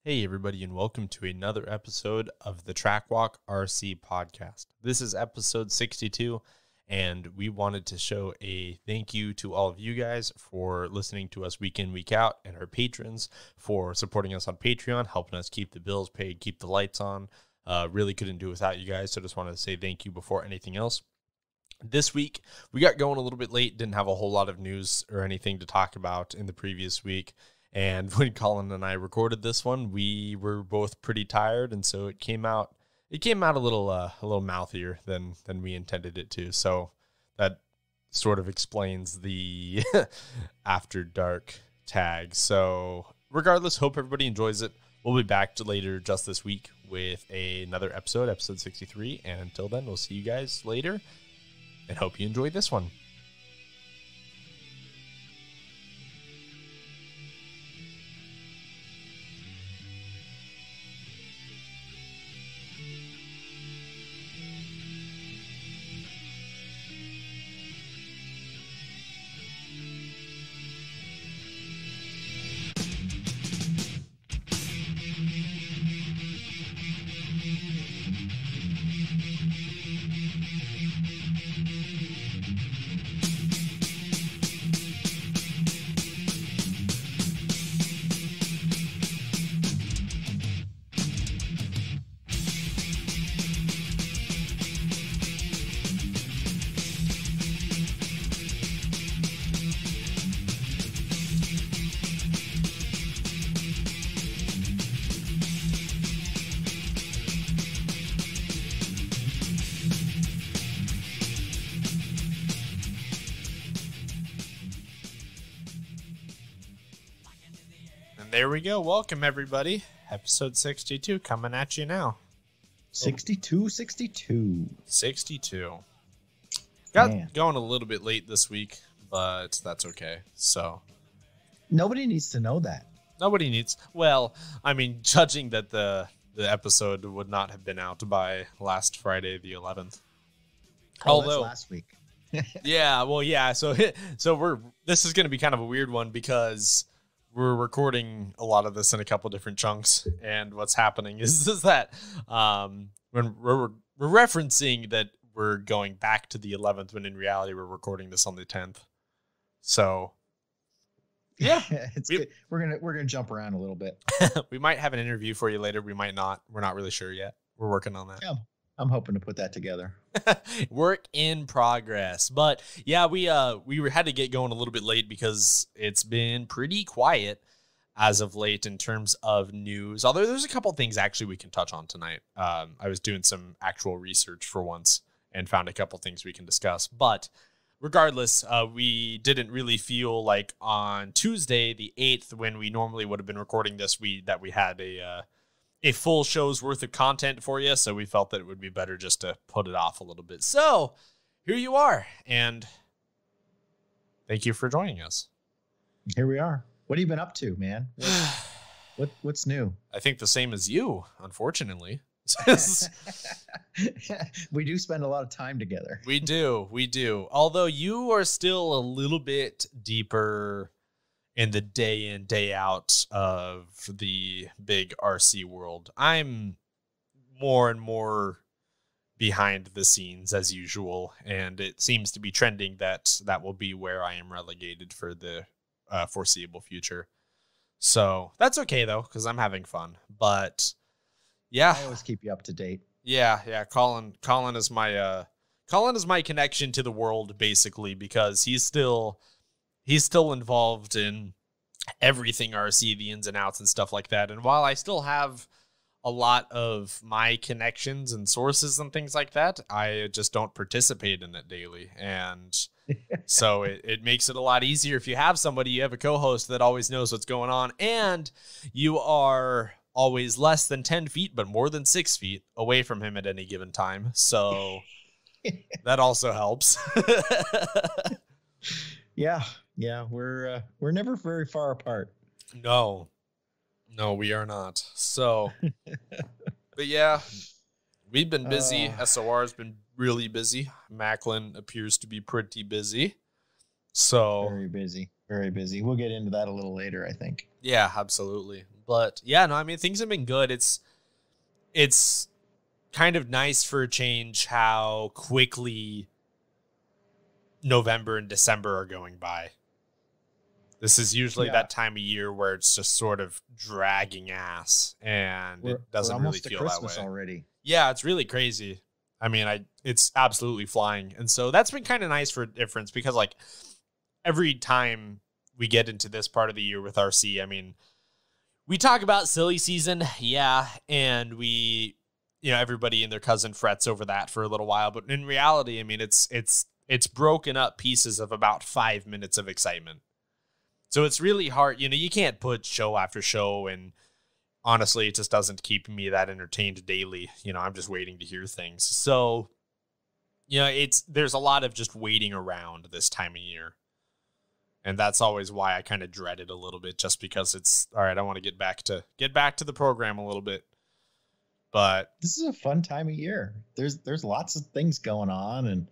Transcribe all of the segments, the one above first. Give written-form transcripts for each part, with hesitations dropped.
Hey, everybody, and welcome to another episode of the Trackwalk RC podcast. This is episode 62, and we wanted to show a thank you to all of you guys for listening to us week in, week out, and our patrons for supporting us on Patreon, helping us keep the bills paid, keep the lights on. Really couldn't do it without you guys, so just wanted to say thank you before anything else. This week, we got going a little bit late, didn't have a whole lot of news or anything to talk about in the previous week. And when Colin and I recorded this one, we were both pretty tired, and so it came out a little mouthier than we intended it to. So that sort of explains the after dark tag. So regardless, hope everybody enjoys it. We'll be back later just this week with another episode 63. And until then, we'll see you guys later and hope you enjoy this one. There we go. Welcome, everybody. Episode 62 coming at you now. 62. 62. Got going a little bit late this week, but that's okay. So nobody needs to know that. Nobody needs. Well, I mean, judging that the episode would not have been out by last Friday, the 11th. Although last week. Yeah. Well, yeah. So this is going to be kind of a weird one because we're recording a lot of this in a couple different chunks, and what's happening is that when we're referencing that we're going back to the 11th, when in reality we're recording this on the 10th. So yeah, it's good. We're gonna jump around a little bit. We might have an interview for you later. We might not. We're not really sure yet. We're working on that. Yeah, I'm hoping to put that together. Work in progress. But yeah, we had to get going a little bit late because it's been pretty quiet as of late in terms of news. Although there's a couple things actually we can touch on tonight. I was doing some actual research for once and found a couple things we can discuss. But regardless, we didn't really feel like on Tuesday, the 8th, when we normally would have been recording this, that we had a full show's worth of content for you, so we felt that it would be better just to put it off a little bit. So here you are, and thank you for joining us. Here we are. What have you been up to, man? What's new? I think the same as you, unfortunately. We do spend a lot of time together. We do. Although you are still a little bit deeper in the day in, day out of the big RC world. I'm more and more behind the scenes as usual, and it seems to be trending that will be where I am relegated for the foreseeable future. So that's okay though, because I'm having fun. But yeah, I always keep you up to date. Yeah. Colin is my connection to the world, basically, because he's still involved in everything RC, the ins and outs and stuff like that. And while I still have a lot of my connections and sources and things like that, I just don't participate in it daily. And so it makes it a lot easier if you have somebody, you have a co-host that always knows what's going on, and you are always less than 10 feet, but more than 6 feet away from him at any given time. So that also helps. Yeah, we're never very far apart. No, we are not. So, but yeah, we've been busy. SOR has been really busy. Macklin appears to be pretty busy. So very busy. We'll get into that a little later, I think. Yeah, absolutely. But yeah, no, I mean, things have been good. It's kind of nice for a change how quickly November and December are going by. This is usually that time of year where it's just sort of dragging ass, and it doesn't really feel that way already. Yeah, it's really crazy. I mean, it's absolutely flying. And so that's been kind of nice for a difference, because like every time we get into this part of the year with RC, I mean, we talk about silly season. Yeah. And everybody and their cousin frets over that for a little while, but in reality, I mean, it's broken up pieces of about 5 minutes of excitement. So it's really hard. You can't put show after show, and honestly, it just doesn't keep me that entertained daily. I'm just waiting to hear things. So, there's a lot of just waiting around this time of year. And that's always why I kind of dread it a little bit, just because it's all right. I want to get back to the program a little bit. But this is a fun time of year. There's lots of things going on, and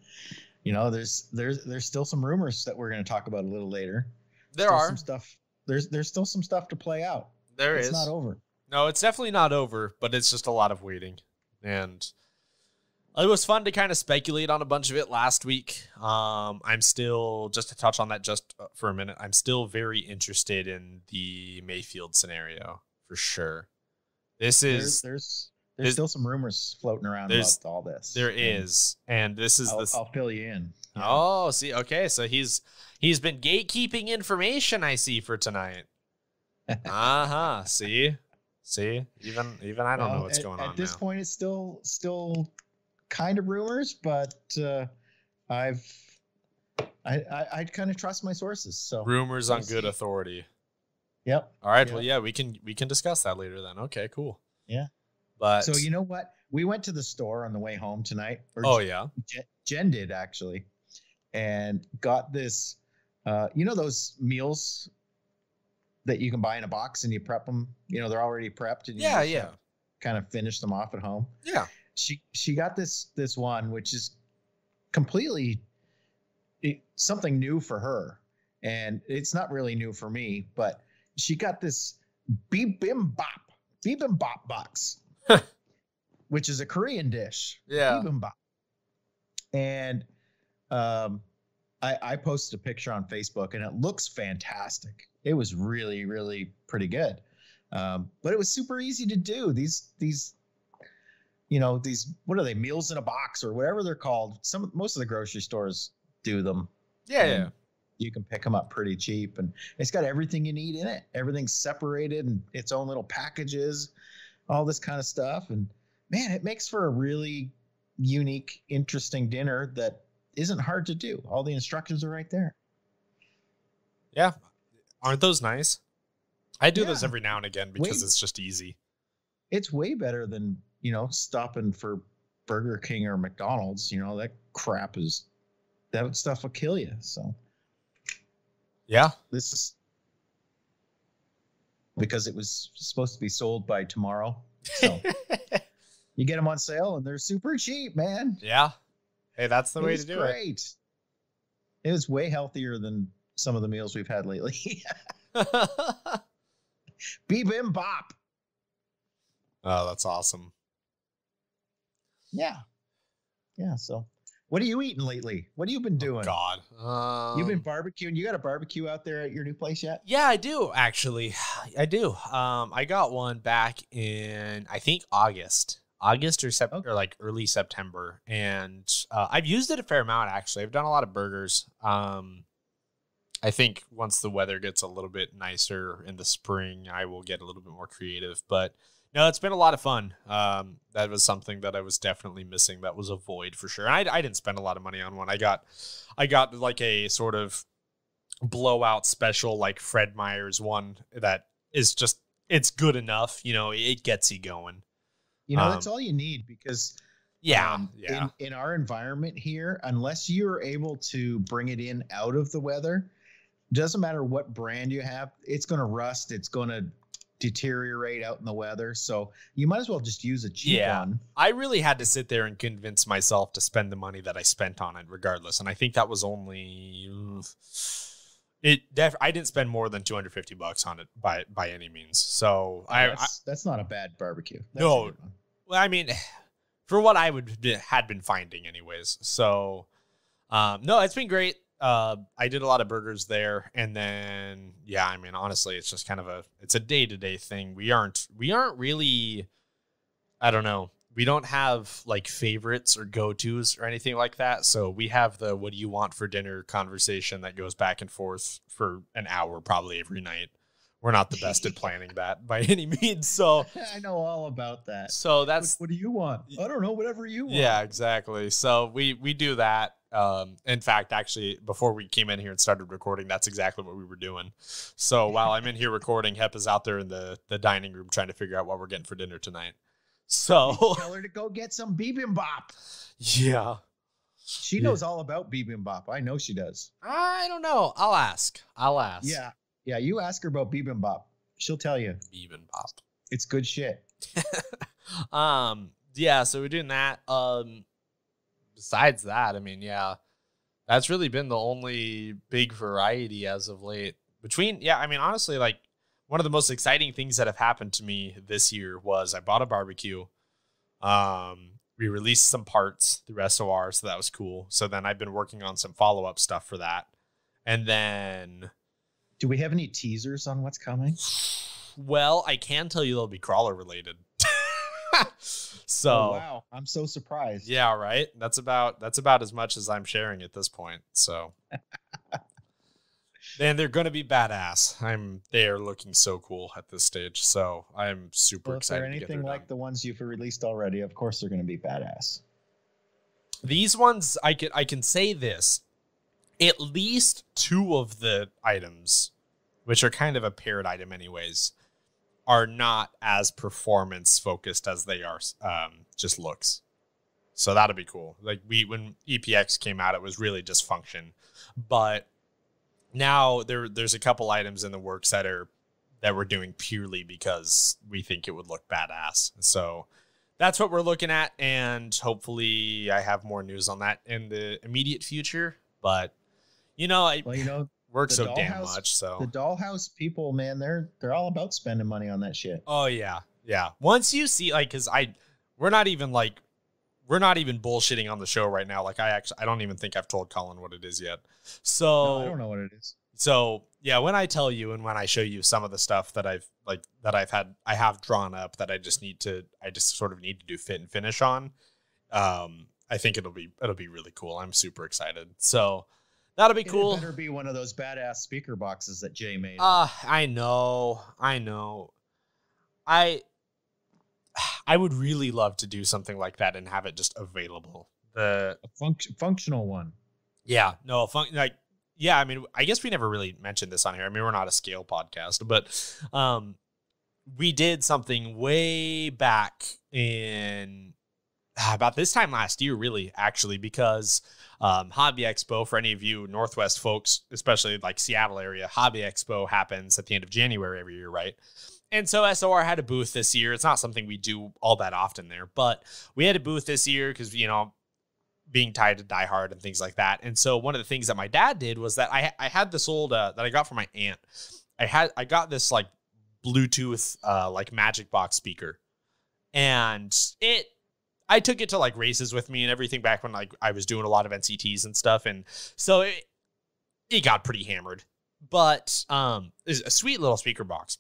there's still some rumors that we're going to talk about a little later. There are some stuff. There's still some stuff to play out. It's not over. No, it's definitely not over, but it's just a lot of waiting. And it was fun to kind of speculate on a bunch of it last week. I'm still, just to touch on that just for a minute, I'm still very interested in the Mayfield scenario for sure. There's still some rumors floating around about all this. There is. And this is I'll fill you in. Yeah. Oh, see. Okay. So he's been gatekeeping information, I see, for tonight. See, even I don't know what's going on. At this point, it's still kind of rumors, but I kind of trust my sources. So rumors on good authority. Yep. All right. Yep. Well, yeah, we can discuss that later then. Okay, cool. Yeah. But so you know what? We went to the store on the way home tonight. Yeah. Jen did actually, and got this. Those meals that you can buy in a box and you prep them. They're already prepped. And you kind of finish them off at home. Yeah. She got this one, which is completely something new for her, and it's not really new for me. But she got this bibimbap box, which is a Korean dish. Yeah. Bibimbap. And I posted a picture on Facebook, and it looks fantastic. It was really, really pretty good. But it was super easy to do. These what are they, meals in a box or whatever they're called? Most of the grocery stores do them. Yeah. You can pick them up pretty cheap, and it's got everything you need in it. Everything's separated and its own little packages, all this kind of stuff. And man, it makes for a really unique, interesting dinner that isn't hard to do. All the instructions are right there. Yeah. Aren't those nice? I do those every now and again because it's just easy. It's way better than, stopping for Burger King or McDonald's. That stuff will kill you. So yeah, this is because it was supposed to be sold by tomorrow. So you get them on sale and they're super cheap, man. Yeah. Hey, that's the way to do it. Great. It was way healthier than some of the meals we've had lately. Bibimbap. Oh, that's awesome. Yeah. So what are you eating lately? What have you been doing? Oh, God. You've been barbecuing. You got a barbecue out there at your new place yet? Yeah, I do, actually. I do. I got one back in, I think, August or like early September. And I've used it a fair amount, actually. I've done a lot of burgers. I think once the weather gets a little bit nicer in the spring, I will get a little bit more creative. But no, it's been a lot of fun. That was something that I was definitely missing. That was a void for sure. I didn't spend a lot of money on one. I got like a sort of blowout special, like Fred Meyer's one that is just, it's good enough. It gets you going. That's all you need because in our environment here, unless you're able to bring it in out of the weather, doesn't matter what brand you have, it's going to rust. It's going to deteriorate out in the weather. So you might as well just use a cheap one. I really had to sit there and convince myself to spend the money that I spent on it regardless. And I think that was only, I didn't spend more than $250 on it by any means. So that's not a bad barbecue. That's no, well, I mean, for what I had been finding anyways. So, no, it's been great. I did a lot of burgers there, and then I mean, honestly, it's just kind of it's a day-to-day thing. We aren't really, I don't know. We don't have like favorites or go-tos or anything like that. So we have the what do you want for dinner conversation that goes back and forth for an hour probably every night. We're not the best at planning that by any means. So I know all about that. So that's what do you want? I don't know, whatever you want. Yeah, exactly. So we do that. In fact, actually, before we came in here and started recording, that's exactly what we were doing. So while I'm in here recording, Hep is out there in the dining room trying to figure out what we're getting for dinner tonight. So tell her to go get some bibimbap. Yeah. She knows all about bibimbap. I know she does. I don't know. I'll ask. Yeah. Yeah, you ask her about bibimbap. She'll tell you. Bibimbap. It's good shit. Yeah, so we're doing that. Besides that, I mean, that's really been the only big variety as of late. I mean, honestly, like, one of the most exciting things that have happened to me this year was I bought a barbecue. We released some parts through SOR, so that was cool. So then I've been working on some follow-up stuff for that. And then... Do we have any teasers on what's coming? Well, I can tell you they'll be crawler related. So wow, I'm so surprised. Yeah, right. That's about as much as I'm sharing at this point. So and they're gonna be badass. They are looking so cool at this stage. So I'm super excited. If they're anything like the ones you've released already, of course they're gonna be badass. These ones, I can say this. At least 2 of the items, which are kind of a paired item anyways, are not as performance focused as they are just looks. So that'll be cool. Like when EPX came out, it was really just function. But now there's a couple items in the works that we're doing purely because we think it would look badass. So that's what we're looking at, and hopefully I have more news on that in the immediate future. But I work so damn much. So the Dollhouse people, man, they're all about spending money on that shit. Oh yeah. Once you see, like, because we're not even bullshitting on the show right now. Like I don't even think I've told Colin what it is yet. So no, I don't know what it is. So yeah, when I tell you and when I show you some of the stuff that I have drawn up that I just sort of need to do fit and finish on. I think it'll be really cool. I'm super excited. So that'll be cool. It better be one of those badass speaker boxes that Jay made. I know. I would really love to do something like that and have it just available. A functional one. Yeah. No, I mean, I guess we never really mentioned this on here. I mean, we're not a scale podcast, but we did something way back in about this time last year, really, actually, because Hobby Expo, for any of you Northwest folks, especially like Seattle area, Hobby Expo happens at the end of January every year, right? And so SOR had a booth this year. It's not something we do all that often there, but we had a booth this year because, being tied to Die Hard and things like that. And so one of the things that my dad did was that I had this old that I got from my aunt. I got this like Bluetooth like Magic Box speaker, and I took it to like races with me and everything back when like I was doing a lot of NCTs and stuff, and so it got pretty hammered. But it's a sweet little speaker box,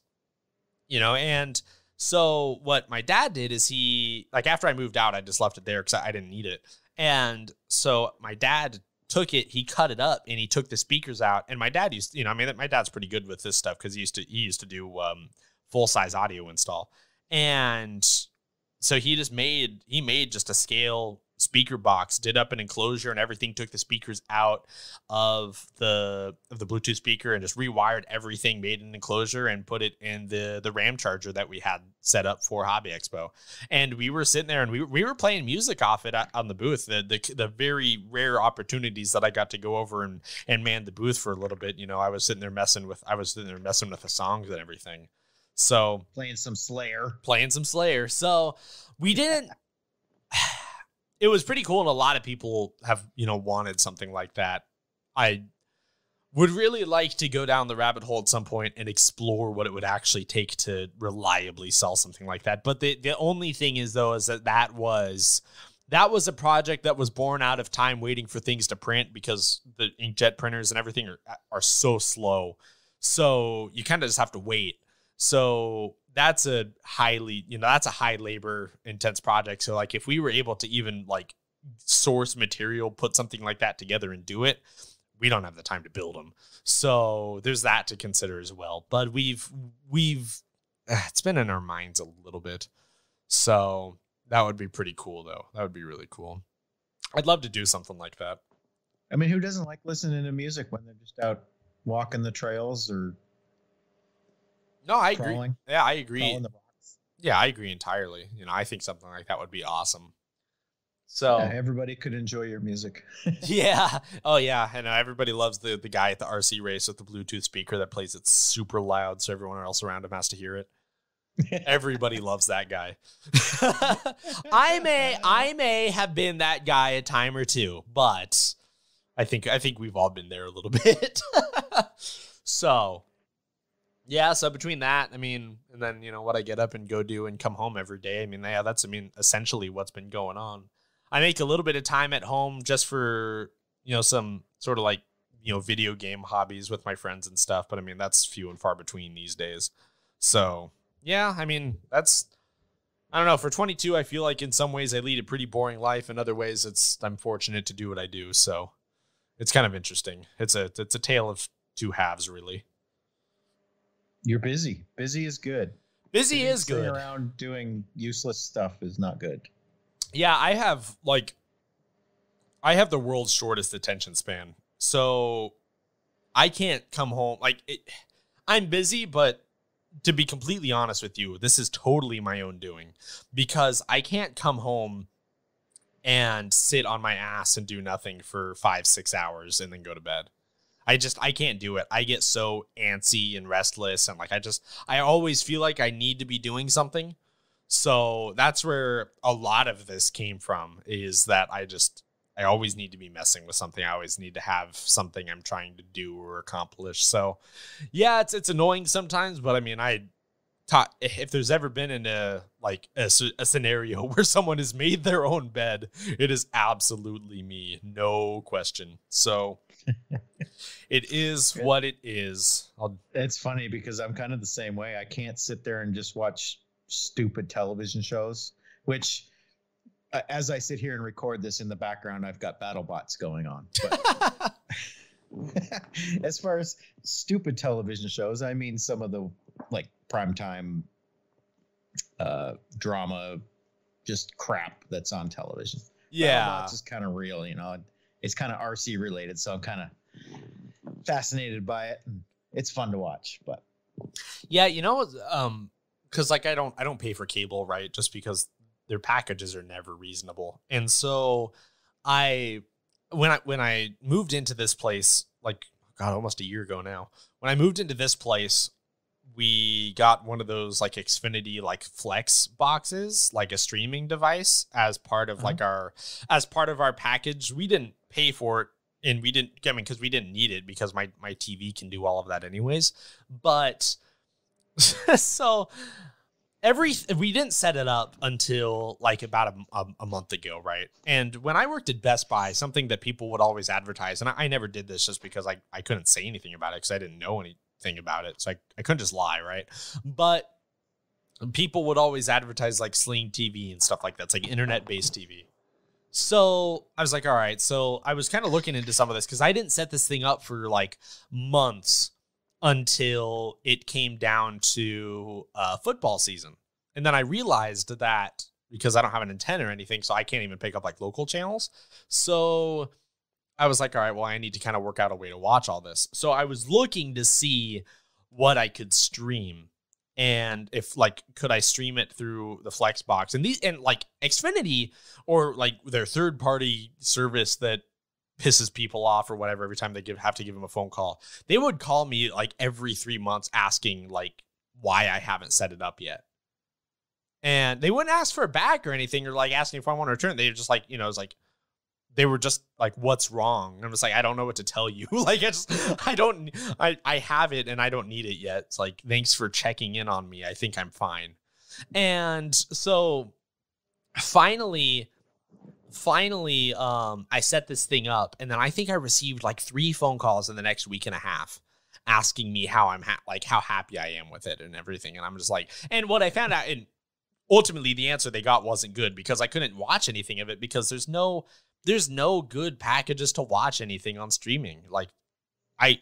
and so what my dad did is he, like, after I moved out, I just left it there because I didn't need it. And so my dad took it, he cut it up, and he took the speakers out. And my dad used, my dad's pretty good with this stuff because he used to do full size audio install. And so he made just a scale speaker box, did up an enclosure and everything, took the speakers out of the Bluetooth speaker and just rewired everything, made an enclosure and put it in the RAM charger that we had set up for Hobby Expo. And we were sitting there and we were playing music off it on the booth. The very rare opportunities that I got to go over and man the booth for a little bit. I was sitting there messing with the songs and everything. So playing some Slayer. So we didn't. It was pretty cool, and a lot of people have, wanted something like that. would really like to go down the rabbit hole at some point and explore what it would actually take to reliably sell something like that. But the only thing is, though, is that was a project that was born out of time waiting for things to print, because the inkjet printers and everything are so slow. So you kind of just have to wait. So that's a high labor intense project. So like if we were able to even like source material, put something like that together and do it, we don't have the time to build them. So there's that to consider as well. But we've it's been in our minds a little bit. So that would be pretty cool, though. That would be really cool. I'd love to do something like that. I mean, who doesn't like listening to music when they're just out walking the trails or crawling? Agree. Yeah, I agree. Yeah, I agree entirely. I think something like that would be awesome. So everybody could enjoy your music. Yeah. Oh, yeah. And everybody loves the guy at the RC race with the Bluetooth speaker that plays it super loud so everyone else around him has to hear it. Everybody loves that guy. I may have been that guy a time or two, but I think we've all been there a little bit. So, yeah. So between that, I mean, and then what I get up and go do and come home every day. I mean, yeah, that's essentially what's been going on. I make a little bit of time at home just for, some sort of like, video game hobbies with my friends and stuff. But I mean, that's few and far between these days. So, yeah, I mean, I don't know. For 22, I feel like in some ways I lead a pretty boring life. In other ways, I'm fortunate to do what I do. So it's kind of interesting. It's a tale of two halves, really. You're busy. Busy is good. Busy is good. Sitting around doing useless stuff is not good. Yeah, I have the world's shortest attention span. So I can't come home. I'm busy, but to be completely honest with you, this is totally my own doing, because I can't come home and sit on my ass and do nothing for 5-6 hours and then go to bed. I can't do it. I get so antsy and restless. And I always feel like I need to be doing something. So that's where a lot of this came from, is that I always need to be messing with something. I always need to have something I'm trying to do or accomplish. So yeah, it's annoying sometimes, but I mean, if there's ever been a scenario where someone has made their own bed, it is absolutely me. No question. So it is what it is. It's funny because I'm kind of the same way. I can't sit there and just watch stupid television shows, which as I sit here and record this in the background, I've got BattleBots going on. But as far as stupid television shows, I mean some of the like primetime drama, just crap that's on television. Yeah, BattleBots is kind of real, it's kind of RC related, so I'm kind of fascinated by it, and it's fun to watch. But yeah, because I don't pay for cable, right? Just because their packages are never reasonable. And so when I moved into this place, almost a year ago now, when I moved into this place, we got one of those Xfinity Flex boxes, like a streaming device as part of our package. We didn't pay for it, and because we didn't need it, because my TV can do all of that anyways. But so we didn't set it up until about a month ago, right? And when I worked at Best Buy, something that people would always advertise, and I never did this just because I couldn't say anything about it because I didn't know anything about it, so I couldn't just lie, right? But people would always advertise Sling TV and stuff like that. It's internet-based TV. So I was all right. So I was kind of looking into some of this because I didn't set this thing up for months until it came down to football season. And then I realized that because I don't have an antenna or anything, so I can't even pick up local channels. So I was all right, well, I need to kind of work out a way to watch all this. So I was looking to see what I could stream, and if could I stream it through the Flexbox, and Xfinity or their third party service that pisses people off or whatever every time they have to give them a phone call. They would call me every 3 months asking why I haven't set it up yet. And they wouldn't ask for it back or anything, or asking if I want to return it. They were just it's they were just like, what's wrong? And I'm just like, I don't know what to tell you. Like, I have it and I don't need it yet. It's like, thanks for checking in on me. I think I'm fine. And so finally, I set this thing up, and then I think I received like 3 phone calls in the next week and a half asking me how I'm how happy I am with it and everything. And I'm just like, and what I found out, and ultimately the answer they got wasn't good because I couldn't watch anything of it because there's no good packages to watch anything on streaming. Like I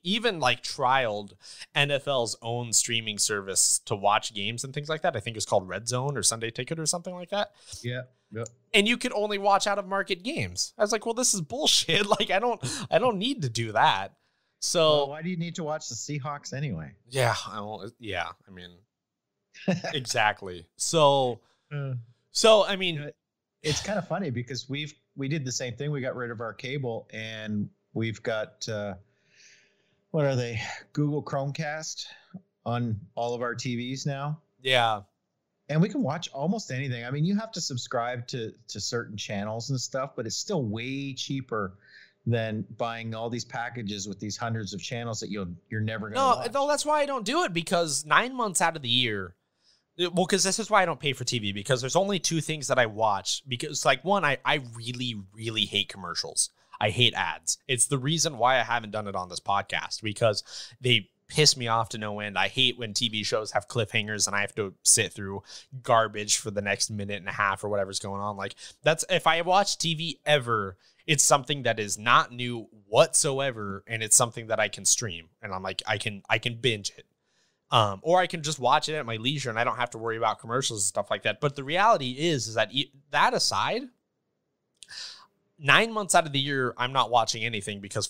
even like trialed NFL's own streaming service to watch games and things like that. I think it's called Red Zone or Sunday Ticket or something like that. Yeah. Yep. And you could only watch out of market games. I was like, well, this is bullshit. Like, I don't need to do that. So well, why do you need to watch the Seahawks anyway? Yeah. I mean, exactly. So I mean, it's kind of funny because we did the same thing. We got rid of our cable and we've got, what are they? Google Chromecast on all of our TVs now. Yeah. And we can watch almost anything. I mean, you have to subscribe to certain channels and stuff, but it's still way cheaper than buying all these packages with these hundreds of channels that you're never going to watch. No, that's why I don't do it, because 9 months out of the year, well, because this is why I don't pay for TV, because there's only 2 things that I watch. Because like one, I really, really hate commercials. I hate ads. It's the reason why I haven't done it on this podcast, because they piss me off to no end. I hate when TV shows have cliffhangers and I have to sit through garbage for the next minute and a half or whatever's going on. Like, that's, if I watch TV ever, it's something that is not new whatsoever, and it's something that I can stream, and I'm like, I can binge it. Or I can just watch it at my leisure and I don't have to worry about commercials and stuff like that. But the reality is that that aside, 9 months out of the year, I'm not watching anything because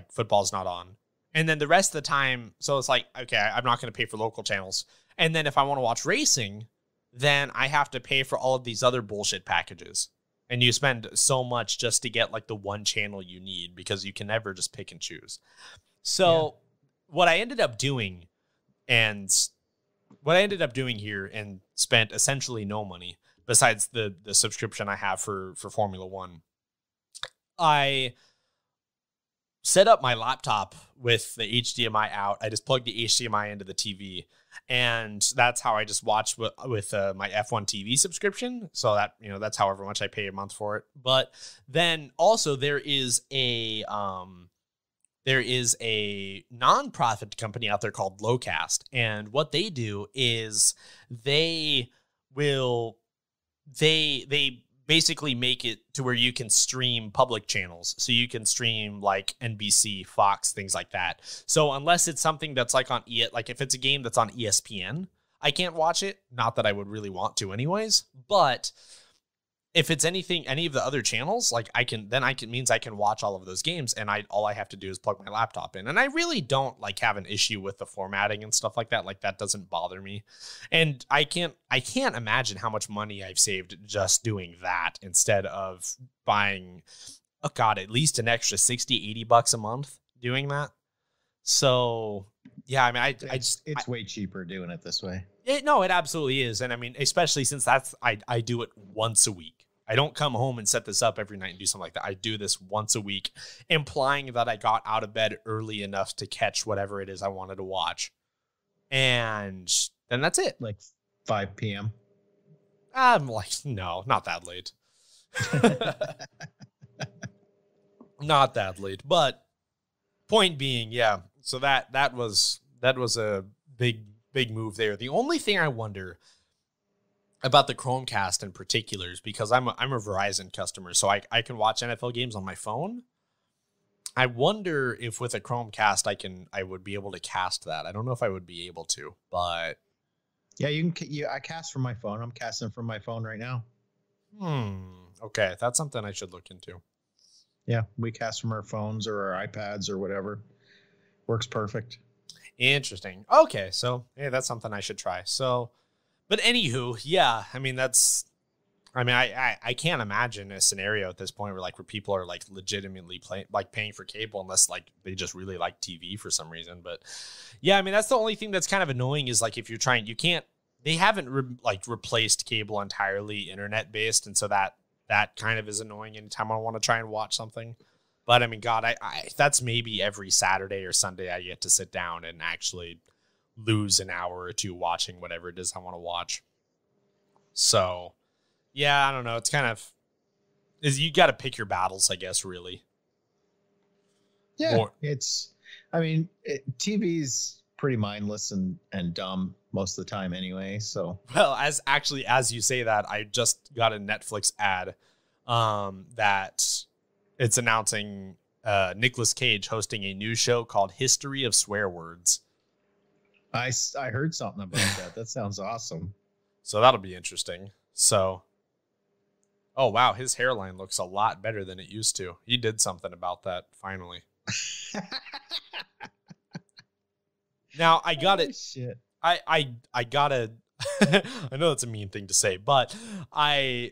football's not on. And then the rest of the time, so it's like, okay, I'm not going to pay for local channels. And then if I want to watch racing, then I have to pay for all of these other bullshit packages. And you spend so much just to get like the one channel you need, because you can never just pick and choose. So what I ended up doing here and spent essentially no money besides the subscription I have for Formula One, I set up my laptop with the HDMI out. I just plugged the HDMI into the TV, and that's how I just watch with my F1 TV subscription. So that, that's however much I pay a month for it. But then also there is a nonprofit company out there called Locast, and what they do is they basically make it to where you can stream public channels. So you can stream like NBC, Fox, things like that. So unless it's something that's like on like if it's a game that's on ESPN, I can't watch it. Not that I would really want to anyways, but if it's any of the other channels, like means I can watch all of those games, and all I have to do is plug my laptop in. And I really don't like have an issue with the formatting and stuff like that. Like, that doesn't bother me. And I can't imagine how much money I've saved just doing that instead of buying, at least an extra $60-$80 a month doing that. So yeah, I mean, it's way cheaper doing it this way. It absolutely is. And I mean, especially since I do it once a week. I don't come home and set this up every night and do something like that. I do this once a week, implying that I got out of bed early enough to catch whatever it is I wanted to watch. And then that's it. Like 5 p.m. I'm like, no, not that late. Not that late. But point being, yeah. So that was a big move there. The only thing I wonder about the Chromecast in particular is because I'm a Verizon customer, so I can watch NFL games on my phone. I wonder if with a Chromecast I would be able to cast that. I don't know if I would be able to, but yeah, I cast from my phone. I'm casting from my phone right now. Okay, that's something I should look into. Yeah, we cast from our phones or our iPads or whatever. Works perfect. Interesting. Okay, so yeah, that's something I should try. So, but anywho, yeah, I mean, I can't imagine a scenario at this point where people are like legitimately paying for cable unless like they just really like TV for some reason. But yeah, I mean, that's the only thing that's kind of annoying is like if you're trying, they haven't replaced cable entirely internet based, and so that that kind of is annoying anytime I want to try and watch something. But I mean, God, I that's maybe every Saturday or Sunday I get to sit down and actually lose an hour or two watching whatever it is I want to watch. So, yeah, I don't know. It's kind of, you got to pick your battles, I guess, really. Yeah, TV's pretty mindless and dumb most of the time anyway. So, well, as you say that, I just got a Netflix ad that it's announcing Nicolas Cage hosting a new show called History of Swear Words. I heard something about that. That sounds awesome. So that'll be interesting. So, oh wow, his hairline looks a lot better than it used to. He did something about that finally. Now I got it. Shit. I gotta. I know that's a mean thing to say, but I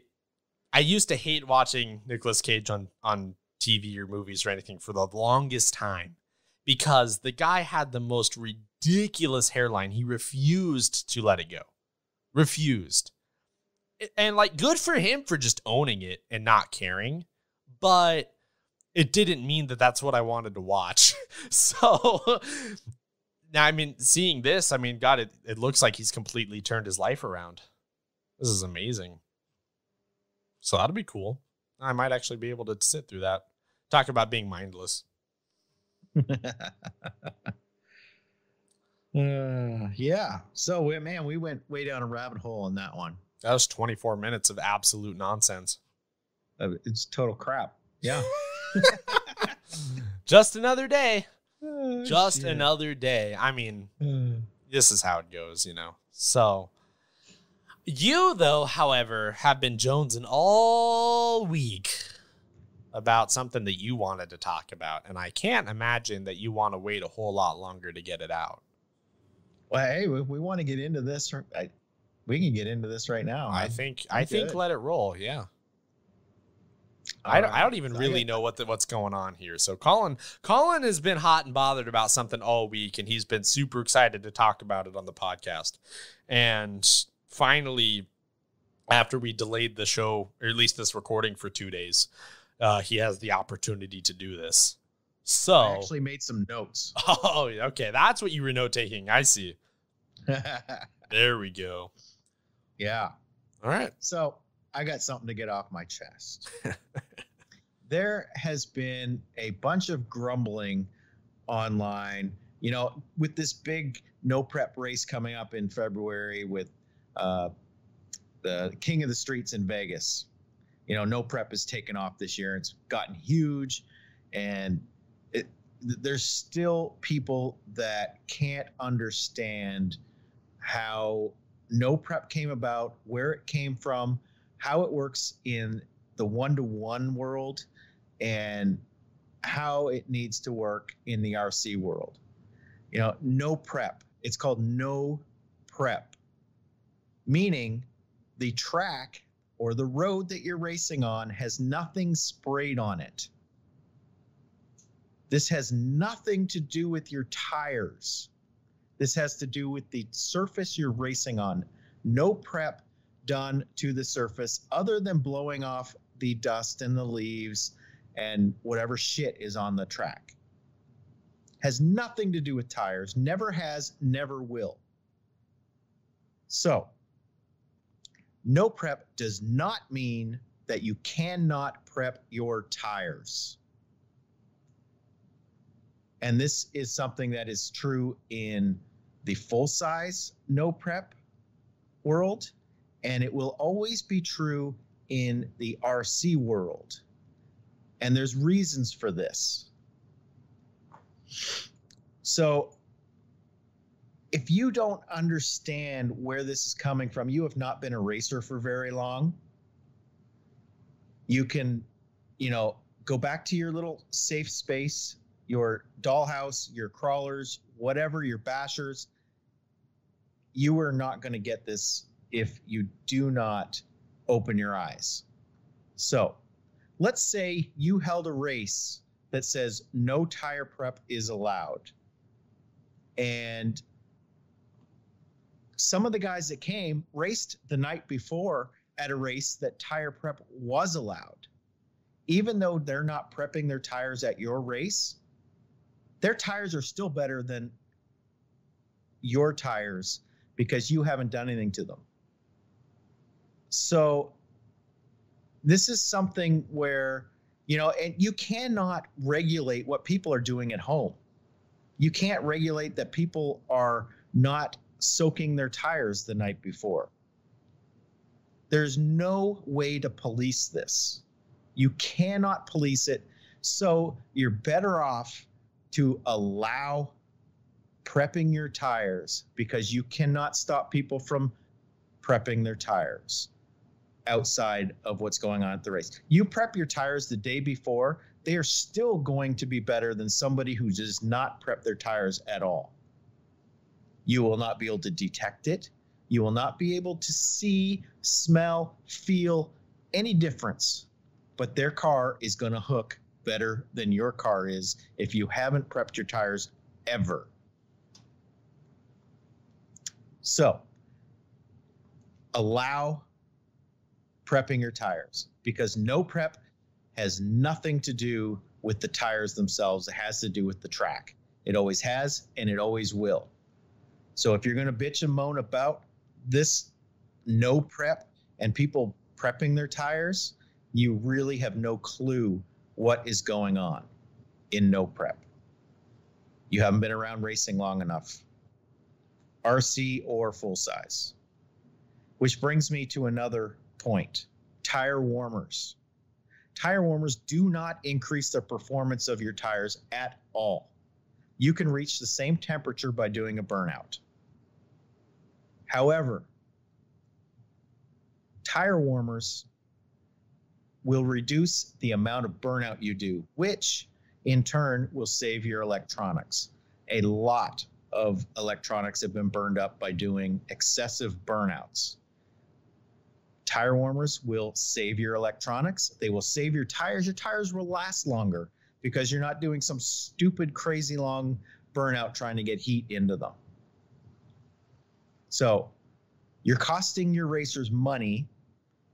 used to hate watching Nicolas Cage on TV or movies or anything for the longest time because the guy had the most ridiculous hairline. He refused to let it go. Refused. And like, good for him for just owning it and not caring, but it didn't mean that that's what I wanted to watch. So now, I mean, seeing this, I mean, God, it looks like he's completely turned his life around. This is amazing. So that'll be cool. I might actually be able to sit through that. Talk about being mindless. Yeah. So, man, we went way down a rabbit hole on that one. That was 24 minutes of absolute nonsense. It's total crap. Yeah. Just another day. Oh, Just shit. another day. I mean, this is how it goes, you know. So, you, though, however, have been jonesing all week about something that you wanted to talk about. And I can't imagine that you want to wait a whole lot longer to get it out. Well, hey, we want to get into this. We can get into this right now. I think let it roll. Yeah. I don't even really know what's going on here. So Colin has been hot and bothered about something all week, and he's been super excited to talk about it on the podcast. And finally, after we delayed the show, or at least this recording for 2 days, he has the opportunity to do this. So I actually made some notes. Oh, okay. That's what you were note taking. I see. There we go. Yeah. All right. So I got something to get off my chest. There has been a bunch of grumbling online, you know, with this big no prep race coming up in February with the King of the Streets in Vegas. You know, no prep has taken off this year. It's gotten huge, and there's still people that can't understand how no prep came about, where it came from, how it works in the one-to-one world, and how it needs to work in the RC world. You know, no prep. It's called no prep, meaning the track or the road that you're racing on has nothing sprayed on it. This has nothing to do with your tires. This has to do with the surface you're racing on. No prep done to the surface other than blowing off the dust and the leaves and whatever shit is on the track. Has nothing to do with tires. Never has, never will. So, no prep does not mean that you cannot prep your tires. And this is something that is true in the full-size no prep world, and it will always be true in the RC world. And there's reasons for this. So if you don't understand where this is coming from, you have not been a racer for very long. You can, you know, go back to your little safe space, your dollhouse, your crawlers, whatever, your bashers. You are not going to get this if you do not open your eyes. So let's say you held a race that says no tire prep is allowed. And some of the guys that came raced the night before at a race that tire prep was allowed. Even though they're not prepping their tires at your race, their tires are still better than your tires because you haven't done anything to them. So this is something where, you know, and you cannot regulate what people are doing at home. You can't regulate that people are not soaking their tires the night before. There's no way to police this. You cannot police it. So you're better off to allow prepping your tires, because you cannot stop people from prepping their tires outside of what's going on at the race. You prep your tires the day before, they are still going to be better than somebody who does not prep their tires at all. You will not be able to detect it. You will not be able to see, smell, feel any difference, but their car is going to hook better than your car is if you haven't prepped your tires ever. So allow prepping your tires, because no prep has nothing to do with the tires themselves. It has to do with the track. It always has, and it always will. So if you're going to bitch and moan about this no prep and people prepping their tires, you really have no clue what is going on in no prep. You haven't been around racing long enough, RC or full size. Which brings me to another point: tire warmers. Tire warmers do not increase the performance of your tires at all. You can reach the same temperature by doing a burnout. However, tire warmers will reduce the amount of burnout you do, which in turn will save your electronics. A lot of electronics have been burned up by doing excessive burnouts. Tire warmers will save your electronics. They will save your tires. Your tires will last longer because you're not doing some stupid, crazy long burnout trying to get heat into them. So you're costing your racers money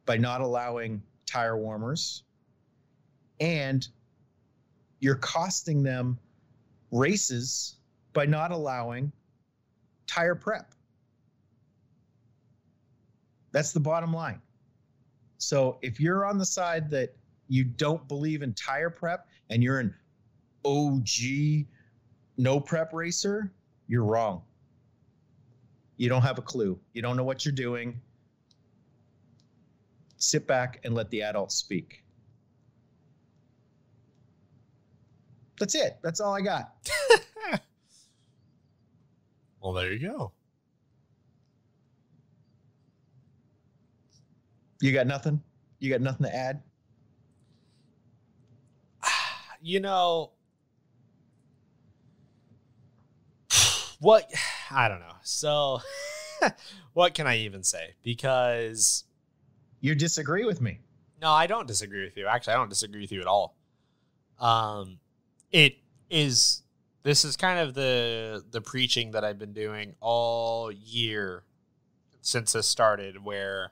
by not allowing tire warmers, and you're costing them races by not allowing tire prep. That's the bottom line. So if you're on the side that you don't believe in tire prep and you're an OG no prep racer, you're wrong. You don't have a clue. You don't know what you're doing. Sit back and let the adults speak. That's it. That's all I got. Well, there you go. You got nothing? You got nothing to add? You know, what? I don't know. So what can I even say? Because you disagree with me. No, I don't disagree with you. Actually, I don't disagree with you at all. This is kind of the preaching that I've been doing all year since this started, where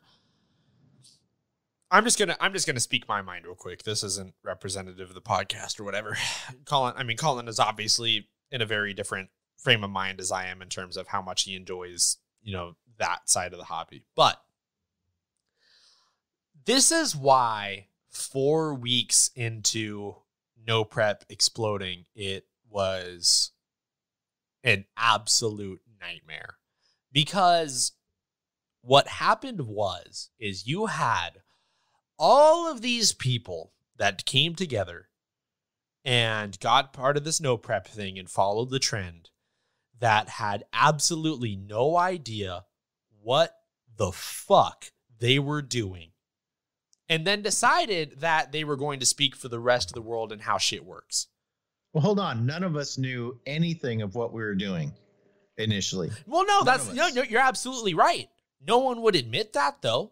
I'm just gonna speak my mind real quick. This isn't representative of the podcast or whatever. Colin is obviously in a very different frame of mind as I am in terms of how much he enjoys, that side of the hobby. But this is why 4 weeks into no prep exploding, it was an absolute nightmare. Because what happened is you had all of these people that came together and got part of this no prep thing and followed the trend that had absolutely no idea what the fuck they were doing, and then decided that they were going to speak for the rest of the world and how shit works. Well, hold on. None of us knew anything of what we were doing initially. Well, no, you're absolutely right. No one would admit that, though.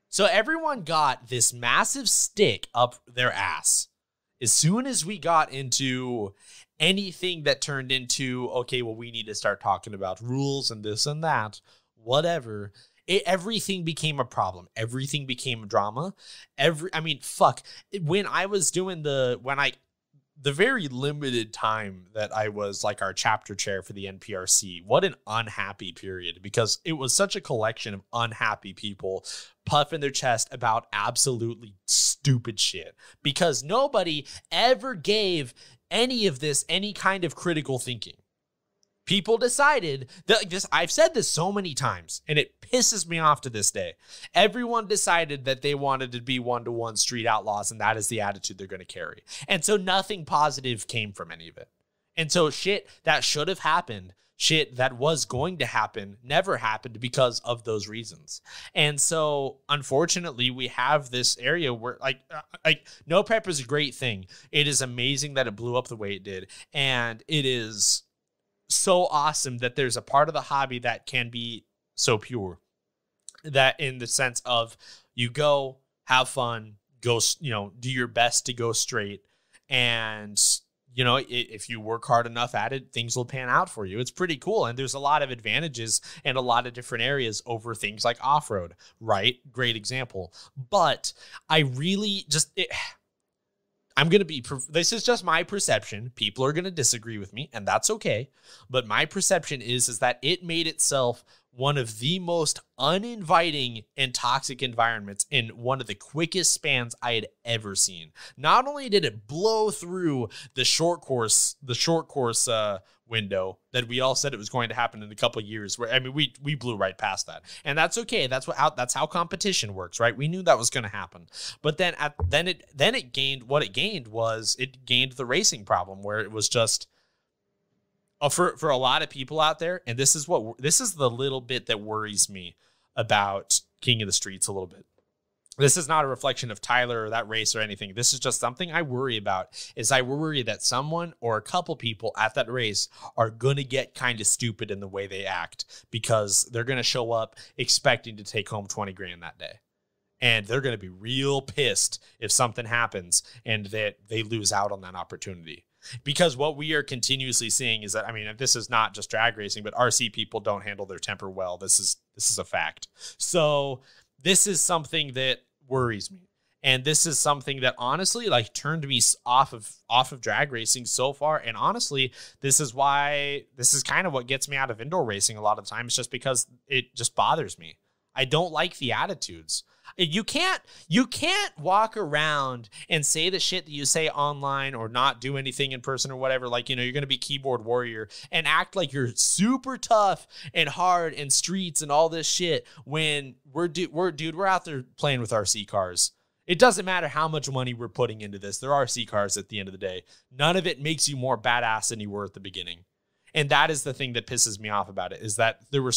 So everyone got this massive stick up their ass as soon as we got into anything that turned into, okay, well, we need to start talking about rules and this and that, whatever. everything became a problem. Everything became drama. When I was doing the very limited time that I was like our chapter chair for the NPRC, what an unhappy period, because it was such a collection of unhappy people puffing their chest about absolutely stupid shit, because nobody ever gave any of this any kind of critical thinking. People decided that I've said this so many times, and it pisses me off to this day. Everyone decided that they wanted to be one-to-one street outlaws, and that is the attitude they're going to carry. And so nothing positive came from any of it. And so shit that should have happened, shit that was going to happen, never happened because of those reasons. And so unfortunately, we have this area where like no prep is a great thing. It is amazing that it blew up the way it did. And it is so awesome that there's a part of the hobby that can be so pure, that in the sense of you go have fun, go, do your best to go straight. And, if you work hard enough at it, things will pan out for you. It's pretty cool. And there's a lot of advantages in a lot of different areas over things like off-road, right? Great example. But I really this is just my perception. People are going to disagree with me, and that's okay. But my perception is that it made itself one of the most uninviting and toxic environments in one of the quickest spans I had ever seen. Not only did it blow through the short course window that we all said it was going to happen in a couple of years, we blew right past that, and that's okay. That's how competition works, right? We knew that was going to happen, but then it gained the racing problem, where it was just for a lot of people out there, and this is the little bit that worries me about King of the Streets a little bit. This is not a reflection of Tyler or that race or anything. This is just something I worry about. I worry that someone or a couple people at that race are going to get kind of stupid in the way they act, because they're going to show up expecting to take home 20 grand that day. And they're going to be real pissed if something happens and that they lose out on that opportunity. Because what we are continuously seeing is that, this is not just drag racing, but RC people don't handle their temper well. This is a fact. So this is something that worries me. And this is something that honestly turned me off of drag racing so far. And honestly, this is kind of what gets me out of indoor racing a lot of the time. It's just because it just bothers me. I don't like the attitudes. You can't walk around and say the shit that you say online or not do anything in person or whatever. You're going to be keyboard warrior and act like you're super tough and hard and streets and all this shit when we're out there playing with RC cars. It doesn't matter how much money we're putting into this. They're RC cars at the end of the day. None of it makes you more badass than you were at the beginning. And that is the thing that pisses me off about it, is that there were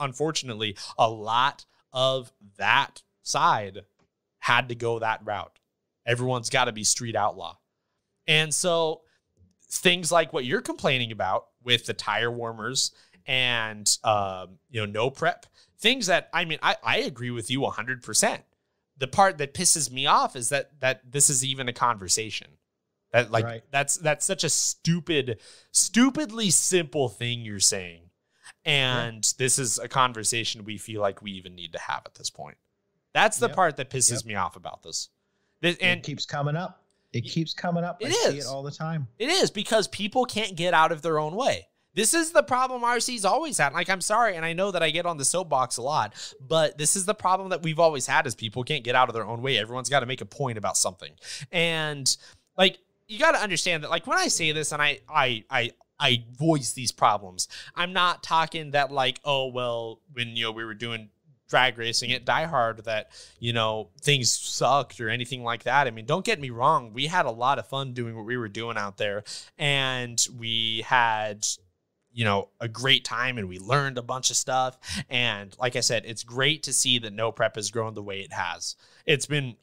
unfortunately, a lot of that side had to go that route. Everyone's got to be street outlaw. And so things like what you're complaining about with the tire warmers and, no prep, things that, I agree with you 100%. The part that pisses me off is that this is even a conversation. Right. That's such a stupidly simple thing you're saying. And This is a conversation we feel like we even need to have at this point. That's the part that pisses me off about this. And it keeps coming up. It keeps coming up. I see it all the time. It is, because people can't get out of their own way. This is the problem RC's always had. I'm sorry, and I know that I get on the soapbox a lot, but this is the problem that we've always had, is people can't get out of their own way. Everyone's got to make a point about something. And you got to understand that when I say this and I voice these problems, I'm not talking that when we were doing drag racing at Die Hard that things sucked or anything like that. Don't get me wrong, we had a lot of fun doing what we were doing out there, and we had a great time, and we learned a bunch of stuff. And like I said, it's great to see that No Prep has grown the way it has. It's been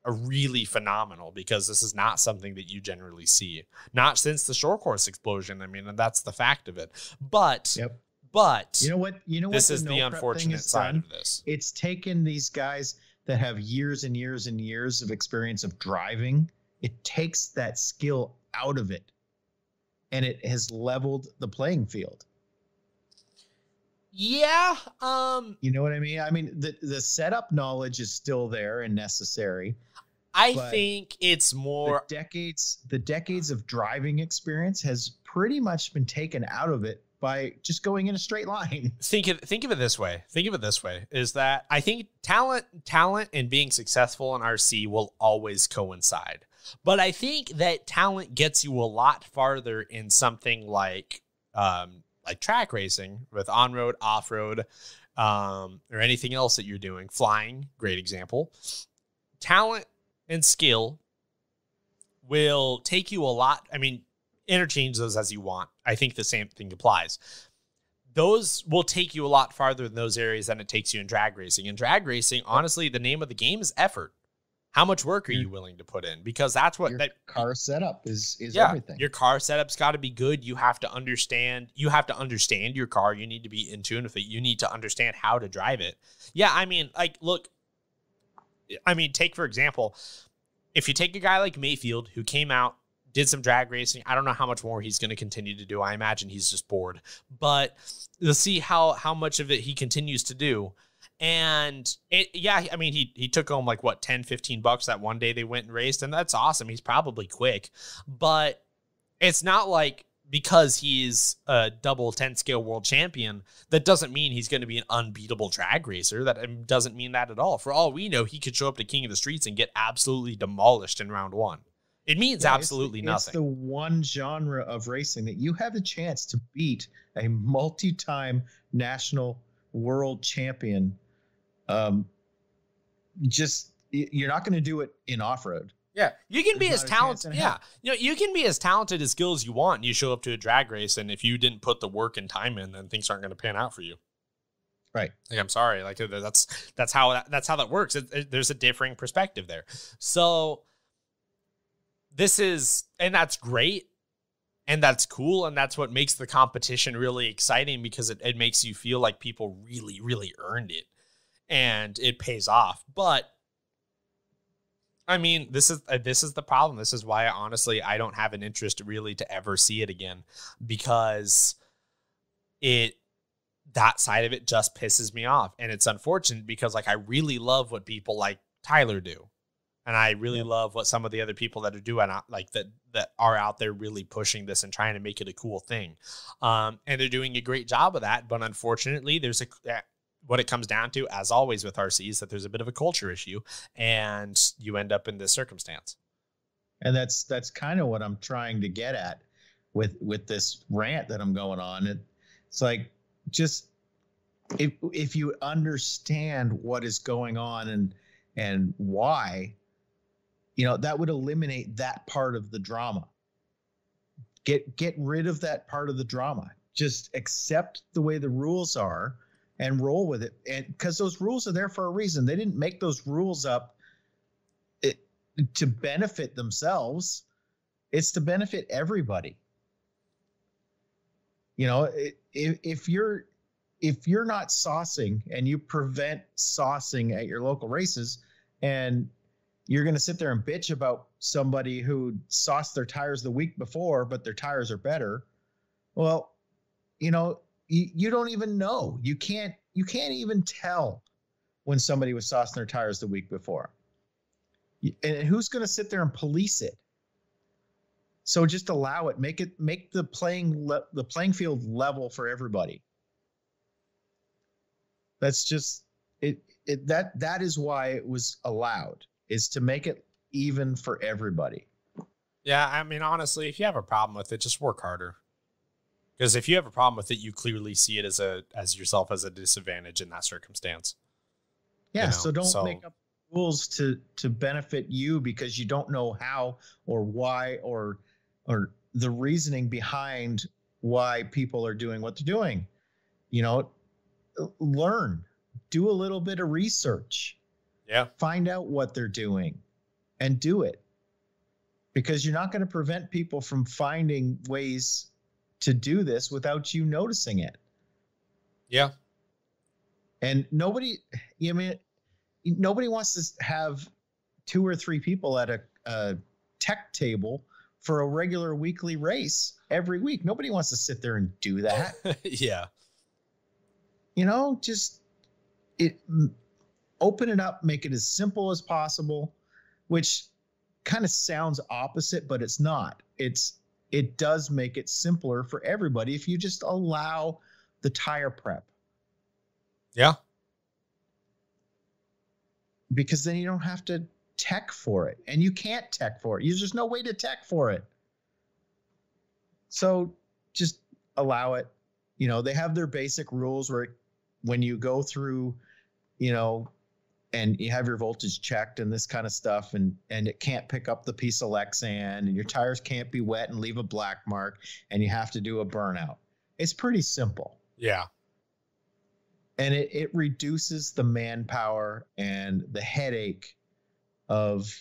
a really phenomenal, because this is not something that you generally see, not since the short course explosion. And that's the fact of it. But you know what this is the unfortunate side of this. It's taken these guys that have years and years and years of experience of driving. It takes that skill out of it, and it has leveled the playing field. Yeah. You know what I mean? I mean, the setup knowledge is still there and necessary. I think it's more the decades of driving experience has pretty much been taken out of it by just going in a straight line. Think of it this way. Is that I think talent and being successful in RC will always coincide. But I think that talent gets you a lot farther in something like track racing with on-road, off-road, or anything else that you're doing. Flying, great example. Talent and skill will take you a lot. I mean, interchange those as you want. I think the same thing applies. Those will take you a lot farther in those areas than it takes you in drag racing. In drag racing, honestly, the name of the game is effort. How much work are you willing to put in? Because that's what that car setup is everything. Your car setup's got to be good. You have to understand your car. You need to be in tune with it. You need to understand how to drive it. Yeah, I mean, take for example, if you take a guy like Mayfield who came out, did some drag racing. I don't know how much more he's going to continue to do. I imagine he's just bored, but you'll see how much of it he continues to do. And he took home like what, $10-15 that one day they went and raced. And that's awesome. He's probably quick, but it's not like because he's a double 10 scale world champion, that doesn't mean he's going to be an unbeatable drag racer. That doesn't mean that at all. For all we know, he could show up to King of the Streets and get absolutely demolished in round one. It means absolutely nothing. It's the one genre of racing that you have a chance to beat a multi-time national world champion. You're not going to do it in off-road. Yeah, you can be as talented. Yeah, you can be as talented as skill as you want, and you show up to a drag race, and if you didn't put the work and time in, then things aren't going to pan out for you. Right. Like, I'm sorry. Like that's how that works. There's a differing perspective there. So and that's great, and that's cool, and that's what makes the competition really exciting, because it makes you feel like people really, really earned it, and it pays off. But I mean, this is the problem. This is why, honestly, I don't have an interest really to ever see it again, because that side of it just pisses me off. And it's unfortunate, because I really love what people like Tyler do. And I really love what some of the other people that are doing, that are out there really pushing this and trying to make it a cool thing. And they're doing a great job of that. But unfortunately, what it comes down to, as always with RC, is that there's a bit of a culture issue, and you end up in this circumstance. And that's kind of what I'm trying to get at with this rant that I'm going on. It's like, just if you understand what is going on and why, that would eliminate that part of the drama. Get rid of that part of the drama. Just accept the way the rules are and roll with it. And because those rules are there for a reason. They didn't make those rules up to benefit themselves. It's to benefit everybody. If you're not saucing and you prevent saucing at your local races, and you're going to sit there and bitch about somebody who sauced their tires the week before, but their tires are better. Well, you don't even know. You can't even tell when somebody was saucing their tires the week before. And who's going to sit there and police it? So just allow it. Make the playing field level for everybody. That's just it. That is why it was allowed, is to make it even for everybody. Yeah, I mean, honestly, if you have a problem with it, just work harder. Because if you have a problem with it, you clearly see it as yourself as a disadvantage in that circumstance. Yeah, so don't make up rules to benefit you because you don't know how or why or the reasoning behind why people are doing what they're doing. Learn, do a little bit of research. Yeah. Find out what they're doing and do it. Because you're not going to prevent people from finding ways to do this without you noticing it. Yeah. And nobody wants to have 2 or 3 people at a tech table for a regular weekly race every week. Nobody wants to sit there and do that. Yeah. just open it up, make it as simple as possible, which kind of sounds opposite, but it's not. It does make it simpler for everybody if you just allow the tire prep. Yeah. Because then you don't have to tech for it, and you can't tech for it. There's no way to tech for it. So just allow it. They have their basic rules where when you go through, and you have your voltage checked and this kind of stuff, and it can't pick up the piece of Lexan, and your tires can't be wet and leave a black mark, and you have to do a burnout. It's pretty simple. Yeah. And it reduces the manpower and the headache of,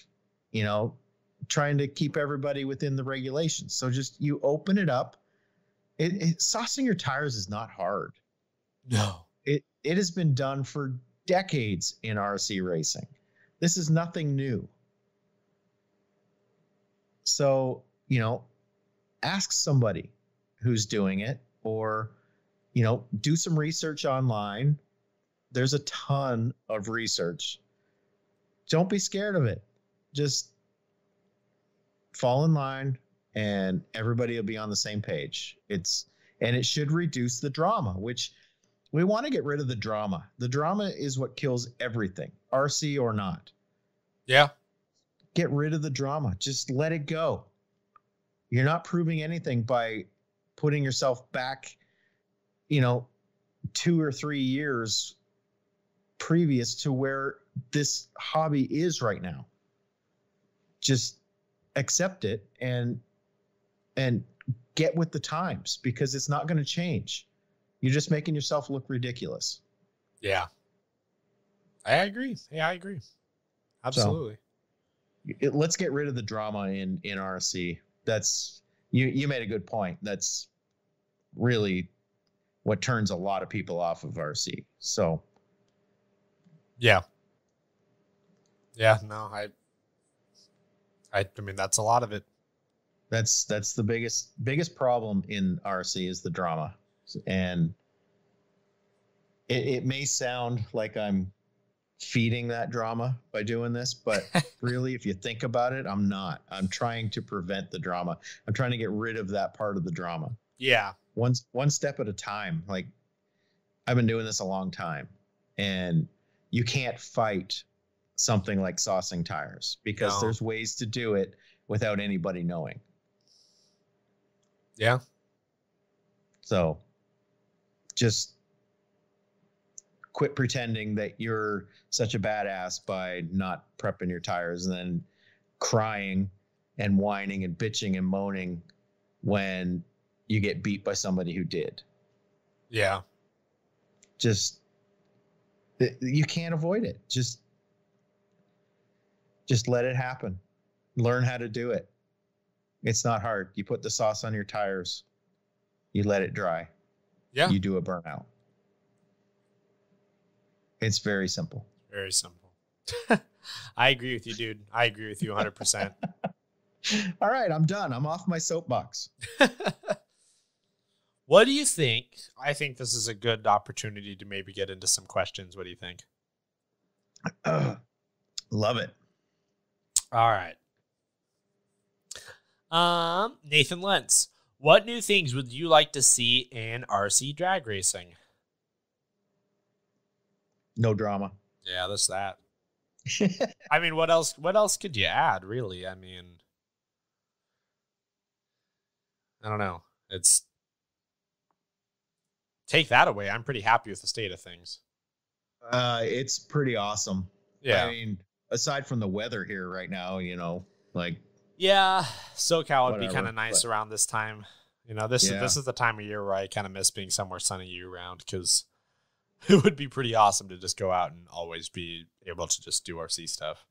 trying to keep everybody within the regulations. So just you open it up. Saucing your tires is not hard. No. It has been done for decades in RC racing. This is nothing new. So, ask somebody who's doing it, or, do some research online. There's a ton of research. Don't be scared of it. Just fall in line and everybody will be on the same page. And it should reduce the drama, which we want to get rid of the drama. The drama is what kills everything, RC or not. Yeah. Get rid of the drama. Just let it go. You're not proving anything by putting yourself back, 2 or 3 years previous to where this hobby is right now. Just accept it and get with the times, because it's not going to change. You're just making yourself look ridiculous. Yeah. I agree. Yeah, I agree. Absolutely. So, let's get rid of the drama in RC. That's you made a good point. That's really what turns a lot of people off of RC. So yeah. Yeah, no, I mean, that's a lot of it. That's the biggest problem in RC is the drama. And it may sound like I'm feeding that drama by doing this, but really, if you think about it, I'm not. I'm trying to prevent the drama. I'm trying to get rid of that part of the drama. Yeah. One step at a time. Like, I've been doing this a long time, and you can't fight something like saucing tires, because there's ways to do it without anybody knowing. Yeah. So just quit pretending that you're such a badass by not prepping your tires and then crying and whining and bitching and moaning when you get beat by somebody who did. Yeah. Just, you can't avoid it. Just let it happen. Learn how to do it. It's not hard. You put the sauce on your tires. You let it dry. Yeah. You do a burnout. It's very simple. Very simple. I agree with you, dude. I agree with you 100%. All right, I'm done. I'm off my soapbox. What do you think? I think this is a good opportunity to maybe get into some questions. What do you think? Love it. All right. Nathan Lentz, what new things would you like to see in RC drag racing? No drama. Yeah, that's that. I mean, what else could you add, really? I mean, I don't know. Take that away. I'm pretty happy with the state of things. It's pretty awesome. Yeah. I mean, aside from the weather here right now, like. Yeah, SoCal would be kind of nice around this time. This Yeah. is the time of year where I kind of miss being somewhere sunny year round, because it would be pretty awesome to just go out and always be able to just do RC stuff.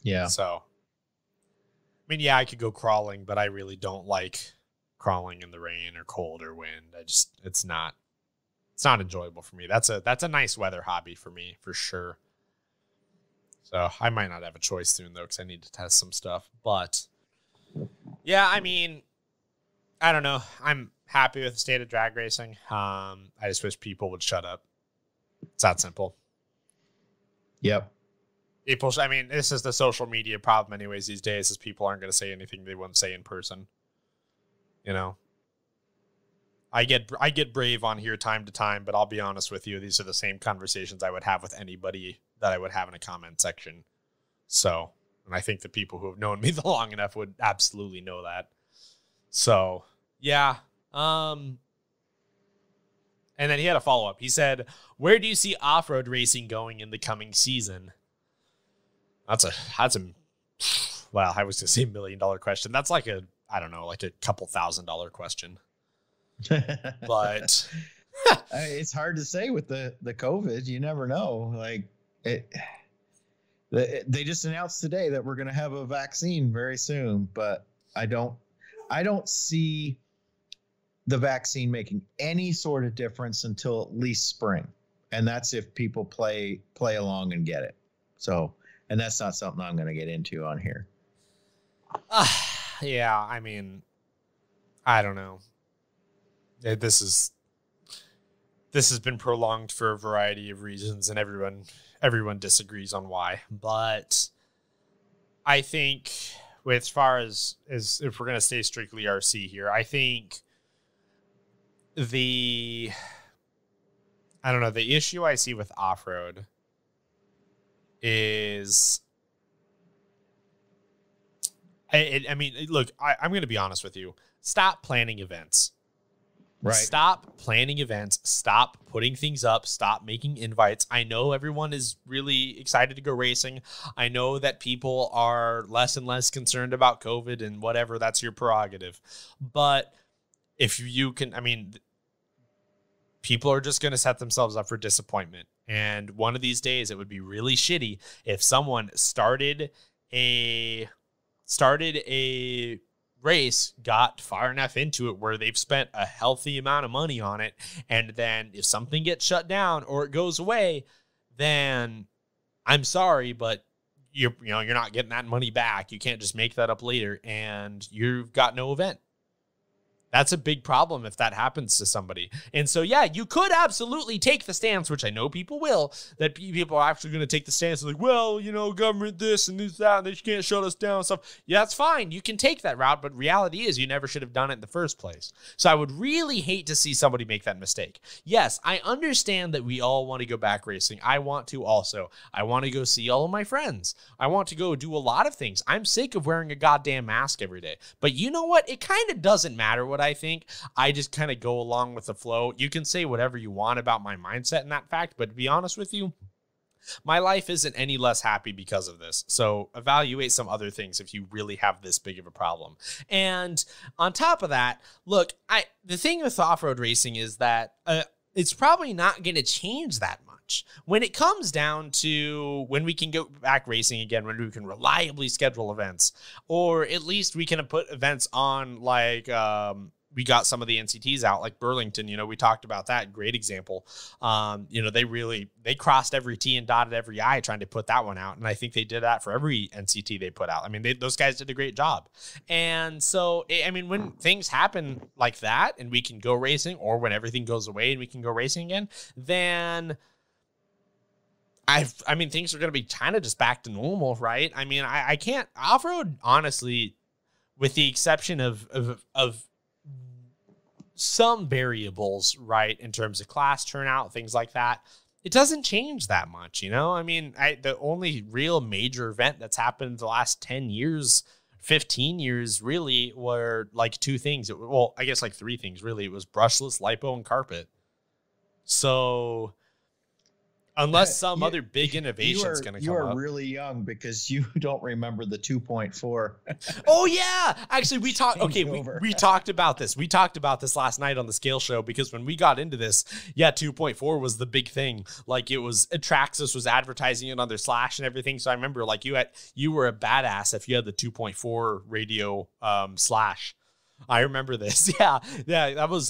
Yeah. So, I mean, yeah, I could go crawling, but I really don't like crawling in the rain or cold or wind. It's not enjoyable for me. That's a nice weather hobby for me, for sure. So I might not have a choice soon, though, because I need to test some stuff. But yeah, I mean, I don't know. I'm happy with the state of drag racing. I just wish people would shut up. It's that simple. Yep. People, I mean, this is the social media problem anyways these days, is people aren't going to say anything they wouldn't say in person. You know, I get brave on here time to time, but I'll be honest with you, these are the same conversations I would have with anybody that I would have in a comment section. So, and I think the people who have known me long enough would absolutely know that. So, yeah. And then he had a follow-up. He said, where do you see off-road racing going in the coming season? That's a well, I was going to say $1 million question. That's like a couple $1,000 question. But it's hard to say with the COVID. You never know. Like they just announced today that we're going to have a vaccine very soon, but I don't see the vaccine making any sort of difference until at least spring. And that's if people play along and get it. So, and that's not something I'm going to get into on here. Yeah, I mean, I don't know. This has been prolonged for a variety of reasons, and everyone disagrees on why. But I think, as far as if we're going to stay strictly RC here, I think the issue I see with off-road is, I mean, look, I'm going to be honest with you. Stop planning events. Right. Stop planning events. Stop putting things up. Stop making invites. I know everyone is really excited to go racing. I know that people are less and less concerned about COVID and whatever. That's your prerogative. But if you can, I mean, people are just going to set themselves up for disappointment. And one of these days, it would be really shitty if someone started a race, got far enough into it where they've spent a healthy amount of money on it, and then if something gets shut down or it goes away, then I'm sorry, but you're not getting that money back. You can't just make that up later, and you've got no event. That's a big problem if that happens to somebody. And so, yeah, you could absolutely take the stance, which I know people will, that people are actually going to take the stance like, well, government this and this, that, and they can't shut us down and stuff. Yeah, that's fine. You can take that route, but reality is you never should have done it in the first place. So I would really hate to see somebody make that mistake. Yes, I understand that we all want to go back racing. I want to also. I want to go see all of my friends. I want to go do a lot of things. I'm sick of wearing a goddamn mask every day. But you know what? It kind of doesn't matter what I think. I just kind of go along with the flow. You can say whatever you want about my mindset and that fact, but to be honest with you, my life isn't any less happy because of this. So evaluate some other things if you really have this big of a problem. And on top of that, look, the thing with off-road racing is that it's probably not going to change that much. When it comes down to when we can go back racing again, when we can reliably schedule events, or at least we can put events on, like we got some of the NCTs out, like Burlington, we talked about that. Great example. They crossed every T and dotted every I trying to put that one out. And I think they did that for every NCT they put out. I mean, those guys did a great job. And so, I mean, when things happen like that and we can go racing, or when everything goes away and we can go racing again, then I mean, things are going to be kind of just back to normal, right? I mean, I can't off-road, honestly, with the exception of some variables, right, in terms of class turnout, things like that, it doesn't change that much, I mean, the only real major event that's happened in the last 10 years, 15 years, really, were like two things. Well, I guess like three things, really. It was brushless, lipo, and carpet. So unless some other big innovation is going to come up. You are really young because you don't remember the 2.4. Oh, yeah. Actually, we talked about this. We talked about this last night on the Scale Show, because when we got into this, 2.4 was the big thing. Like, Traxxas was advertising it on their Slash and everything. So I remember, like, you were a badass if you had the 2.4 radio Slash. I remember this. Yeah, that was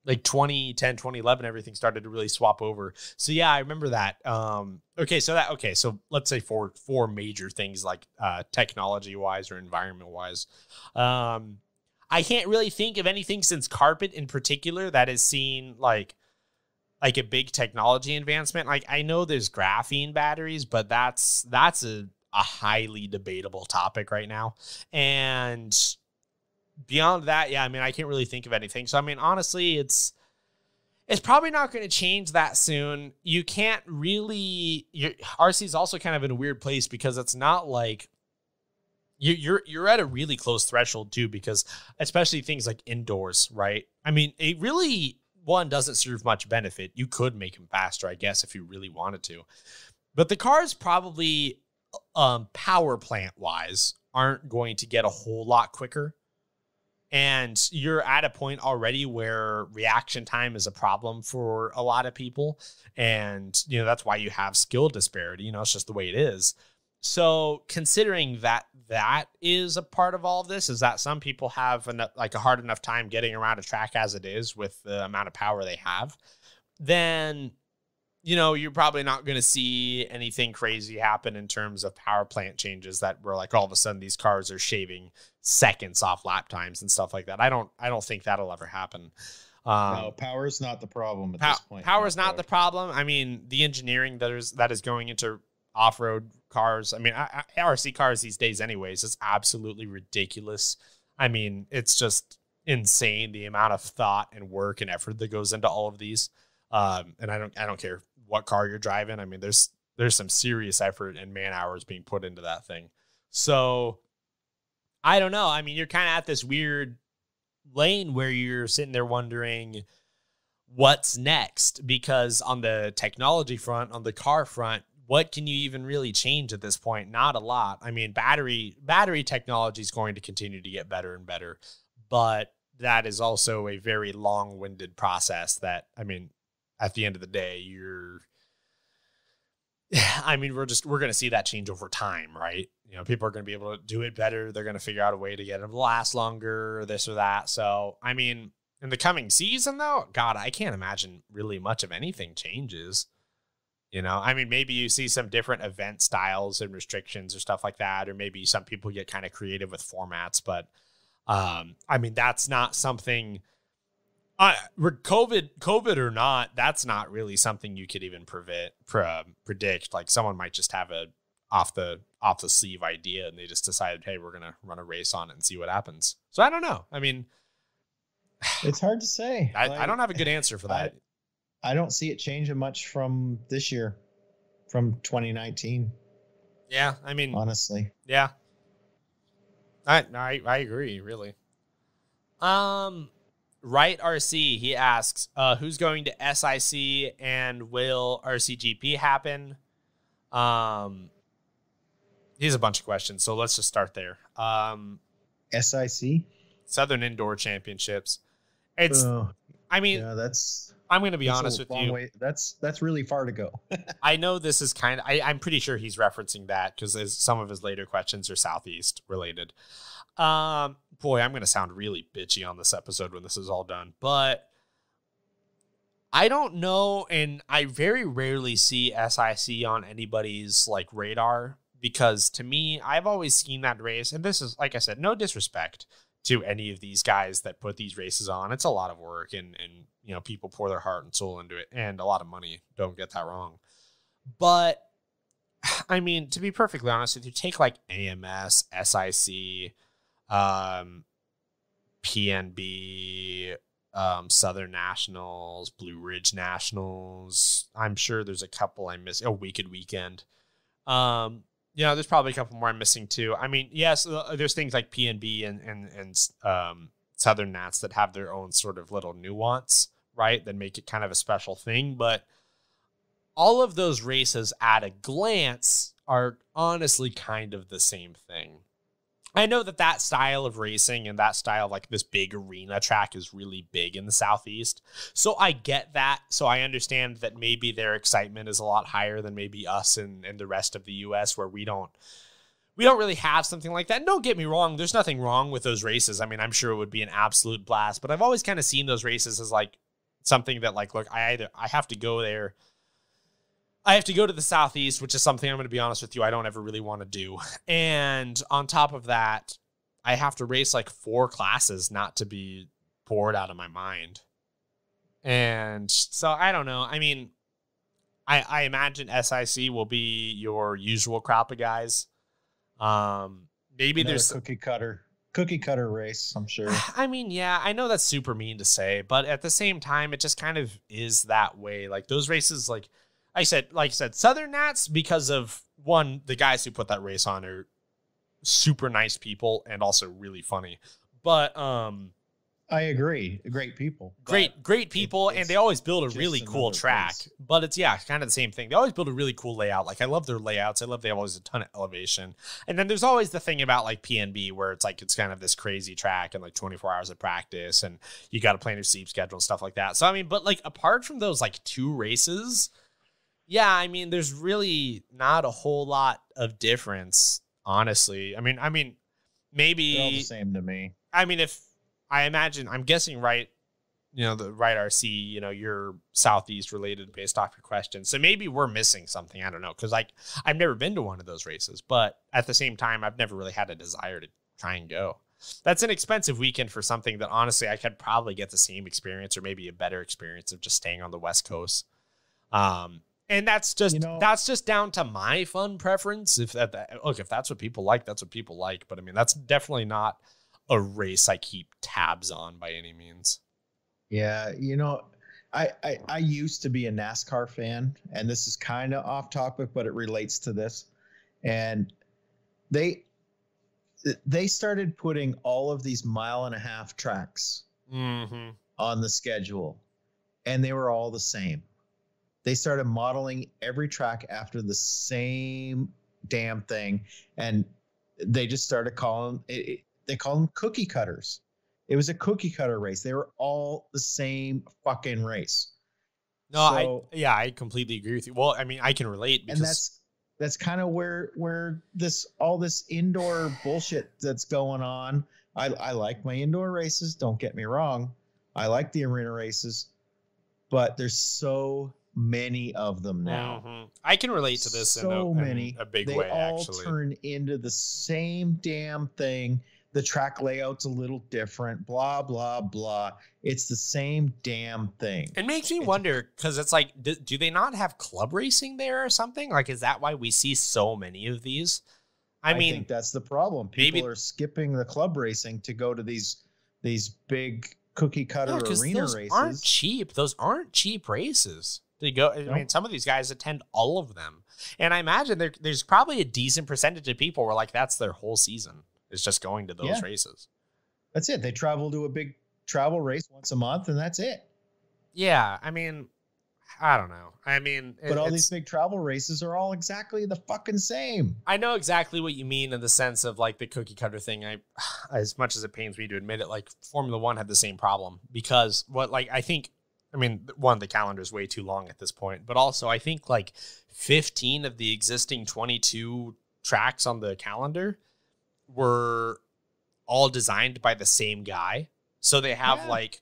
like 2010, 2011, everything started to really swap over. So yeah, I remember that. So let's say four major things, like technology wise or environment wise. I can't really think of anything since carpet in particular that has seen like a big technology advancement. Like I know there's graphene batteries, but that's a highly debatable topic right now. And beyond that, yeah, I mean, I can't really think of anything. So, I mean, honestly, it's probably not going to change that soon. You can't really, RC is also kind of in a weird place because it's not like you're at a really close threshold too, because especially things like indoors, right? I mean, it really, one, doesn't serve much benefit. You could make them faster, I guess, if you really wanted to. But the cars probably, power plant wise, aren't going to get a whole lot quicker. And you're at a point already where reaction time is a problem for a lot of people. And, you know, that's why you have skill disparity. You know, it's just the way it is. So considering that is a part of all of this, is that some people have a hard enough time getting around a track as it is with the amount of power they have, then, you know, you're probably not going to see anything crazy happen in terms of power plant changes that were like all of a sudden these cars are shaving seconds off lap times and stuff like that. I don't think that'll ever happen. No, power is not the problem at this point. Power is not the problem. I mean, the engineering that is going into off-road cars. I mean, RC cars these days anyways, is absolutely ridiculous. I mean, it's just insane the amount of thought and work and effort that goes into all of these. And I don't care what car you're driving. I mean, there's some serious effort and man hours being put into that thing. So I don't know. I mean, you're kind of at this weird lane where you're sitting there wondering what's next, because on the technology front, on the car front, what can you even really change at this point? Not a lot. I mean, battery technology is going to continue to get better and better, but that is also a very long-winded process that, I mean, at the end of the day, we're going to see that change over time, right? You know, people are going to be able to do it better. They're going to figure out a way to get it to last longer, this or that. So, I mean, in the coming season though, God, I can't imagine really much of anything changes. You know, I mean, maybe you see some different event styles and restrictions or stuff like that, or maybe some people get kind of creative with formats, but I mean, that's not something, COVID or not, that's not really something you could even predict. Like someone might just have a off the sleeve idea and they just decided, hey, we're going to run a race on it and see what happens. So I don't know. I mean, it's hard to say. I don't have a good answer for that. I don't see it changing much from this year, from 2019. Yeah, I mean, honestly, yeah, I agree, really. Right, RC, he asks, who's going to SIC and will RCGP happen? He has a bunch of questions, so let's just start there. SIC, Southern Indoor Championships. It's, I mean, yeah, I'm going to be honest with you. That's really far to go. I know this is kind of, I'm pretty sure he's referencing that because some of his later questions are Southeast related. Boy, I'm going to sound really bitchy on this episode when this is all done, but I don't know. And I very rarely see SIC on anybody's like radar, because to me, I've always seen that race. And this is, like I said, no disrespect to any of these guys that put these races on. It's a lot of work and you know, people pour their heart and soul into it and a lot of money. Don't get that wrong. But I mean, to be perfectly honest with you, take like AMS, SIC, PNB, Southern Nationals, Blue Ridge Nationals. I'm sure there's a couple I missed. Wicked Weekend. You know, there's probably a couple more I'm missing too. I mean, yes, there's things like PNB and Southern Nats that have their own sort of little nuance, right? That make it kind of a special thing. But all of those races at a glance are honestly kind of the same thing. I know that style of racing and that style of like this big arena track is really big in the Southeast. So I get that. So I understand that maybe their excitement is a lot higher than maybe us and the rest of the US, where we don't really have something like that. And don't get me wrong, there's nothing wrong with those races. I mean, I'm sure it would be an absolute blast, but I've always kind of seen those races as like something that like, look, I have to go there. I have to go to the Southeast, which is something I'm going to be honest with you, I don't ever really want to do. And on top of that, I have to race like 4 classes not to be bored out of my mind. And so I don't know. I mean, I imagine SIC will be your usual crop of guys. Maybe another there's cookie cutter race, I'm sure. I mean, yeah, I know that's super mean to say, but at the same time, it just kind of is that way. Like those races, like I said, Southern Nats, because of one, the guys who put that race on are super nice people and also really funny. But I agree. Great people. Great people. And they always build a really cool track. Place. But it's, kind of the same thing. They always build a really cool layout. Like, I love their layouts. I love they have always a ton of elevation. And then there's always the thing about, like, PNB where it's, like, it's kind of this crazy track and, like, 24 hours of practice. And you got to plan your sleep schedule and stuff like that. So, I mean, but, like, apart from those, like, 2 races, I mean, there's really not a whole lot of difference, honestly. I mean, maybe... They're all the same to me. I mean, I'm guessing right, the right RC, you're Southeast related based off your question. So maybe we're missing something. I don't know. Cause like I've never been to one of those races, but at the same time, I've never really had a desire to try and go. That's an expensive weekend for something that honestly, I could probably get the same experience or maybe a better experience of just staying on the West Coast. And that's just down to my fun preference. If that's what people like, that's what people like. But I mean, that's definitely not a race I keep tabs on by any means. Yeah, I used to be a NASCAR fan, and this is kind of off topic, but it relates to this. And they started putting all of these 1.5 mile tracks on the schedule, and they were all the same. They started modeling every track after the same damn thing, and they just started calling it. They call them cookie cutters. It was a cookie cutter race. They were all the same fucking race. No, I completely agree with you. Well, I mean, I can relate because and that's kind of where all this indoor bullshit that's going on. I like my indoor races. Don't get me wrong. I like the arena races, but there's so many of them now. Mm-hmm. I can relate to this in a big way. They all turn into the same damn thing. The track layout's a little different, blah, blah, blah. It's the same damn thing. It makes me wonder, because it's like, do they not have club racing there or something? Like, is that why we see so many of these? I mean, think that's the problem. People are skipping the club racing to go to these big cookie cutter arena races. Aren't cheap. Those aren't cheap races. They go. I mean, some of these guys attend all of them. And I imagine there's probably a decent percentage of people where, like, that's their whole season. Is just going to those races. That's it. They travel to a big travel race once a month, and that's it. Yeah, I mean, I don't know. I mean, but all these big travel races are all exactly the fucking same. I know exactly what you mean in the sense of like the cookie cutter thing. As much as it pains me to admit it, like Formula One had the same problem because the calendar is way too long at this point, but also I think like 15 of the existing 22 tracks on the calendar were all designed by the same guy. So they have like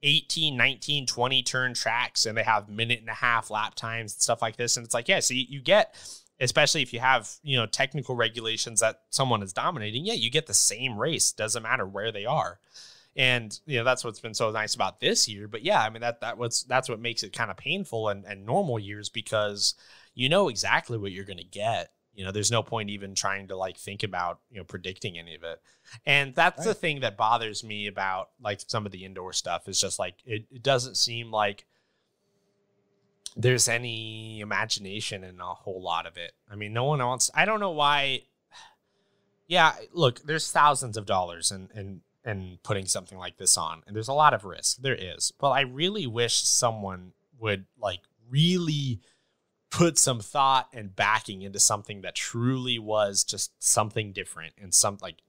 18, 19, 20 turn tracks, and they have 1.5 minute lap times and stuff like this. And it's like, so you get, especially if you have, technical regulations that someone is dominating, you get the same race. Doesn't matter where they are. And, that's what's been so nice about this year. But I mean, that's what makes it kind of painful and normal years, because you know exactly what you're going to get. There's no point even trying to like think about, predicting any of it. And that's the thing that bothers me about like some of the indoor stuff is just like, it doesn't seem like there's any imagination in a whole lot of it. I mean, no one wants, I don't know why. Yeah, look, there's thousands of dollars in putting something like this on, and there's a lot of risk. There is. But I really wish someone would like really put some thought and backing into something that truly was just something different, and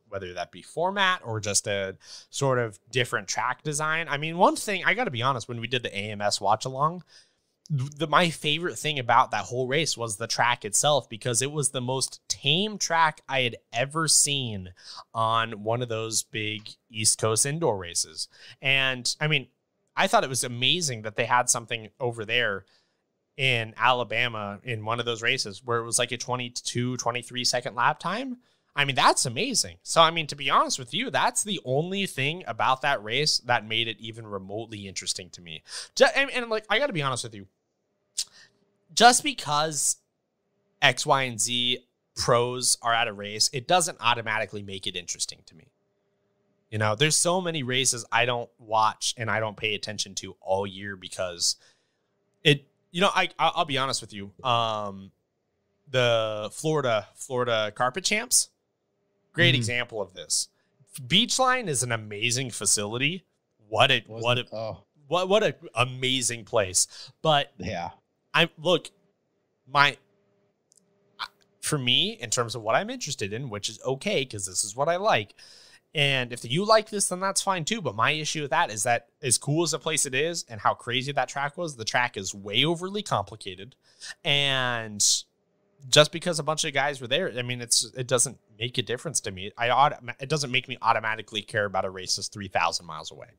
whether that be format or just a sort of different track design. I mean, one thing I got to be honest, when we did the AMS watch along, my favorite thing about that whole race was the track itself, because it was the most tame track I had ever seen on one of those big East Coast indoor races. And I mean, I thought it was amazing that they had something over there in Alabama in one of those races where it was like a 22, 23 second lap time. I mean, that's amazing. So, I mean, to be honest with you, that's the only thing about that race that made it even remotely interesting to me. And like, I got to be honest with you. Just because X, Y, and Z pros are at a race, it doesn't automatically make it interesting to me. You know, there's so many races I don't watch and I don't pay attention to all year because it, you know, I'll be honest with you. The Florida Carpet Champs, great example of this. Beachline is an amazing facility. What an amazing place. But yeah, for me, in terms of what I'm interested in, which is okay, because this is what I like. And if you like this, then that's fine too. But my issue with that is that as cool as a place it is and how crazy that track was, the track is way overly complicated. And just because a bunch of guys were there, I mean, it doesn't make a difference to me. It doesn't make me automatically care about a race that's 3,000 miles away.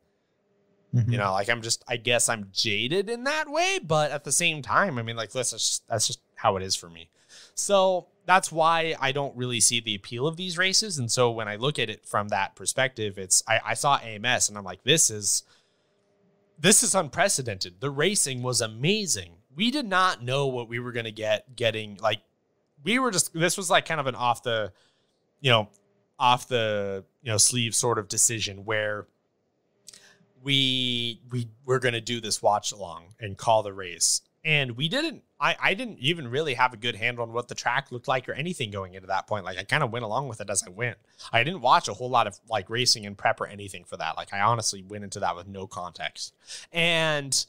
You know, like I guess I'm jaded in that way, but at the same time, I mean, like, that's just how it is for me. So that's why I don't really see the appeal of these races. And so when I look at it from that perspective, I saw AMS and I'm like, this is unprecedented. The racing was amazing. We did not know what we were going to getting like, this was like kind of an off the sleeve sort of decision where we were going to do this watch along and call the race. And I didn't even really have a good handle on what the track looked like or anything going into that point. Like, I kind of went along with it as I went. I didn't watch a whole lot of like racing and prep or anything for that. Like, I honestly went into that with no context. And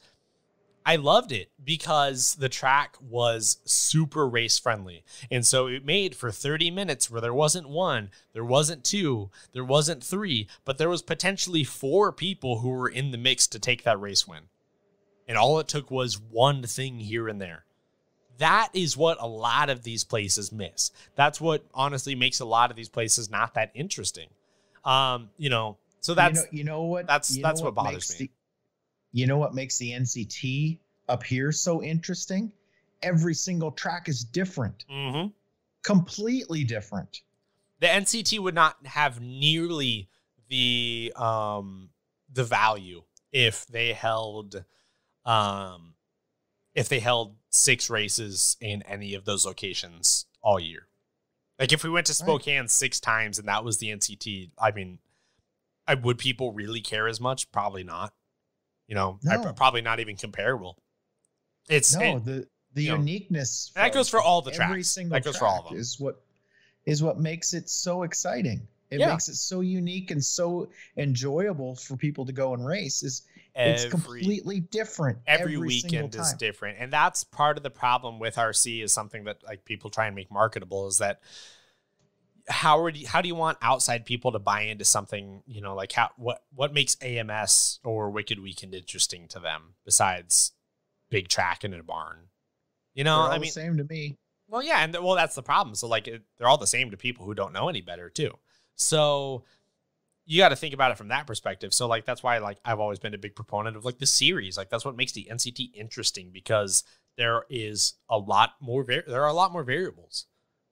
I loved it because the track was super race friendly. And so it made for 30 minutes where there wasn't one, there wasn't two, there wasn't three, but there was potentially 4 people who were in the mix to take that race win. And all it took was one thing here and there. That is what a lot of these places miss. That's what honestly makes a lot of these places not that interesting. So that's, that's what bothers me. You know what makes the NCT up here so interesting? Every single track is different. Completely different. The NCT would not have nearly the value if they held 6 races in any of those locations all year. Like, if we went to Spokane 6 times and that was the NCT, I mean, would people really care as much? Probably not. You know, no. Probably not even comparable. The uniqueness. That goes for all the tracks. Every single that goes for all of them. Is what makes it so exciting. It makes it so unique and so enjoyable for people to go and race. It's completely different. Every weekend is different. And that's part of the problem with RC, is something that like people try and make marketable, is that how do you want outside people to buy into something, you know, like what makes AMS or Wicked Weekend interesting to them besides big track in a barn? You know, I mean, the same to me. Well, yeah. And that's the problem. So like they're all the same to people who don't know any better too. So you got to think about it from that perspective. So like, that's why like I've always been a big proponent of like the series. Like, that's what makes the NCT interesting, because there are a lot more variables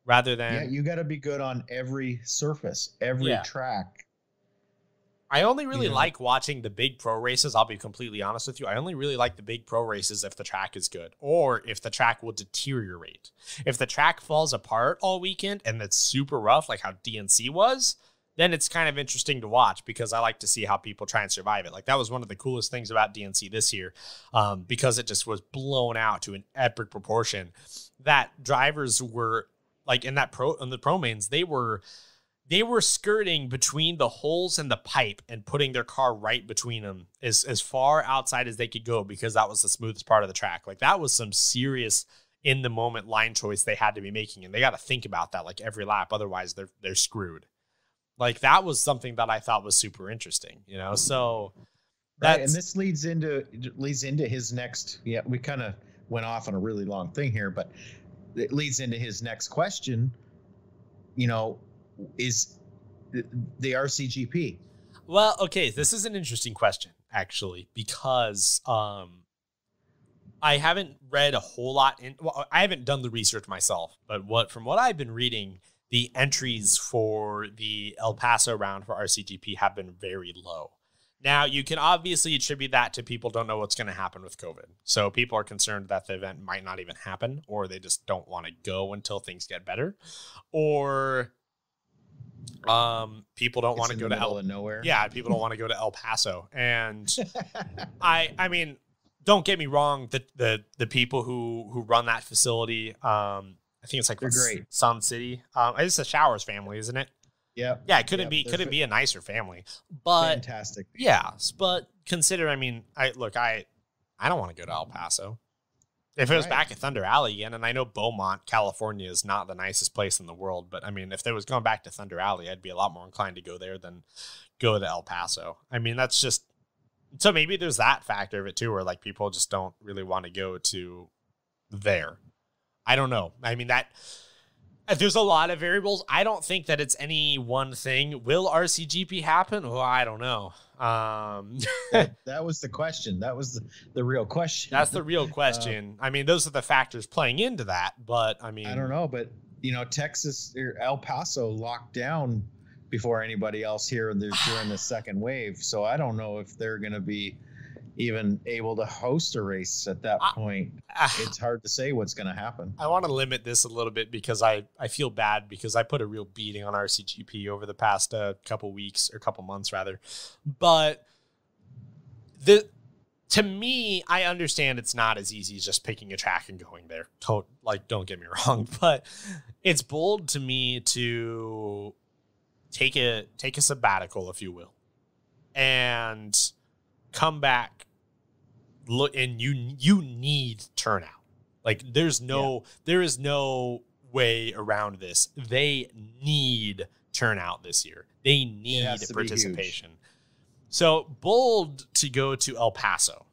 rather than, you got to be good on every surface, every track. I only really like watching the big pro races. I'll be completely honest with you. I only really like the big pro races if the track is good, or if the track will deteriorate. If the track falls apart all weekend and it's super rough, like how DNC was, then it's kind of interesting to watch, because I like to see how people try and survive it. Like, that was one of the coolest things about DNC this year, because it just was blown out to an epic proportion, that drivers were like in the pro mains, they were skirting between the holes in the pipe and putting their car right between them as far outside as they could go, because that was the smoothest part of the track. Like, that was some serious in the moment line choice they had to be making. And they got to think about that like every lap. Otherwise they're screwed. Like, that was something that I thought was super interesting, you know? So and this leads into his next, we kind of went off on a really long thing here, but it leads into his next question, you know, is the RCGP. Well, okay, this is an interesting question, actually, because I haven't read a whole lot I haven't done the research myself, but from what I've been reading, the entries for the El Paso round for RCGP have been very low. Now, you can obviously attribute that to people don't know what's going to happen with COVID. So people are concerned that the event might not even happen, or they just don't want to go until things get better. Or people don't want to go to nowhere. Yeah, people don't want to go to El Paso. And I mean, don't get me wrong, the people who run that facility, I think it's like they're great. Sun City. It's the Showers family, isn't it? Yeah. Yeah, it couldn't be a nicer family. But fantastic. Yeah, but consider, I mean, I don't want to go to El Paso. If it was back at Thunder Alley again, and I know Beaumont, California is not the nicest place in the world, but I mean, if they was going back to Thunder Alley, I'd be a lot more inclined to go there than go to El Paso. I mean, that's just, so maybe there's that factor of it too, where like people just don't really want to go to there. I don't know. I mean, there's a lot of variables. I don't think that it's any one thing. Will RCGP happen? Well, I don't know. That was the question. That was the real question. That's the real question. I mean, those are the factors playing into that. But I mean, I don't know. But Texas or El Paso locked down before anybody else here during the second wave. So I don't know if they're going to be even able to host a race at that point. It's hard to say what's going to happen. I want to limit this a little bit because I feel bad because I put a real beating on RCGP over the past couple months rather. But to me, I understand it's not as easy as just picking a track and going there. Don't get me wrong, but it's bold to me to take a sabbatical, if you will, and come back. Look, and you need turnout. Like there is no way around this. They need turnout this year. They need participation. So bold to go to El Paso.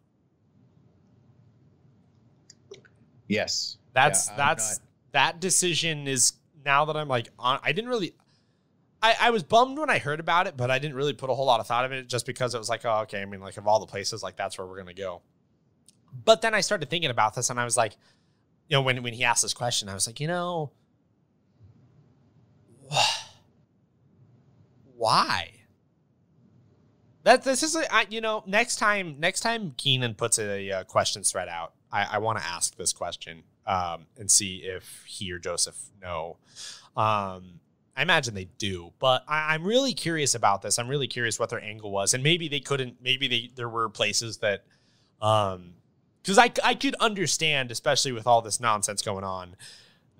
Yes. That decision is, now that I'm like I was bummed when I heard about it, but I didn't really put a whole lot of thought of it just because it was like, oh, okay. I mean, like of all the places, like that's where we're going to go. But then I started thinking about this and I was like, when he asked this question, I was like, why? This is next time Keenan puts a questions thread out, I want to ask this question and see if he or Joseph know. I imagine they do, but I'm really curious about this. I'm really curious what their angle was, and maybe they couldn't. Maybe there were places that, because I could understand, especially with all this nonsense going on,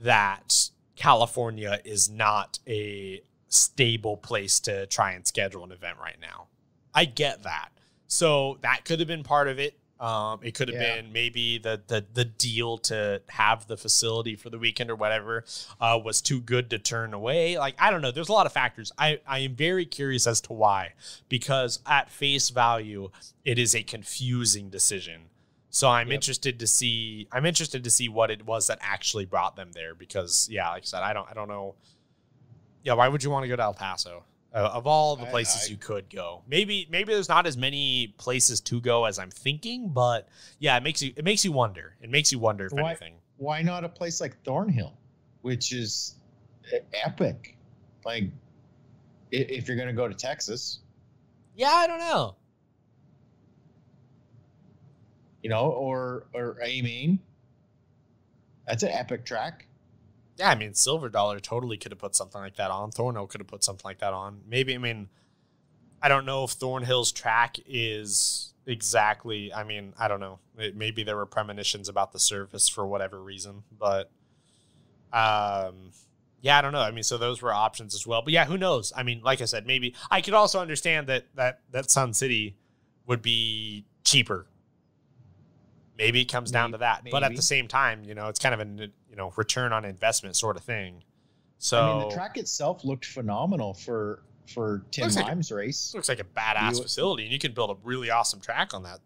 that California is not a stable place to try and schedule an event right now. I get that, so that could have been part of it. It could have been maybe the deal to have the facility for the weekend or whatever was too good to turn away. Like, I don't know. There's a lot of factors. I am very curious as to why, because at face value, it is a confusing decision. So I'm interested to see what it was that actually brought them there, because like I said, I don't know. Yeah. Why would you want to go to El Paso? Of all the places you could go, maybe there's not as many places to go as I'm thinking, but it makes you wonder. It makes you wonder if anything. Why not a place like Thornhill, which is epic? Like, if you're going to go to Texas, I don't know. Or Aimeen. That's an epic track. Yeah, I mean, Silver Dollar totally could have put something like that on. Thornhill could have put something like that on. Maybe, I mean, I don't know if Thornhill's track is exactly, I mean, I don't know. Maybe there were premonitions about the surface for whatever reason. But, I don't know. I mean, so those were options as well. But, who knows? I mean, like I said, maybe. I could also understand that Sun City would be cheaper. Maybe it comes down to that. Maybe. But at the same time, it's kind of a return on investment sort of thing. So I mean, the track itself looked phenomenal for Tim Lime's race. Looks like a badass facility, and you can build a really awesome track on that.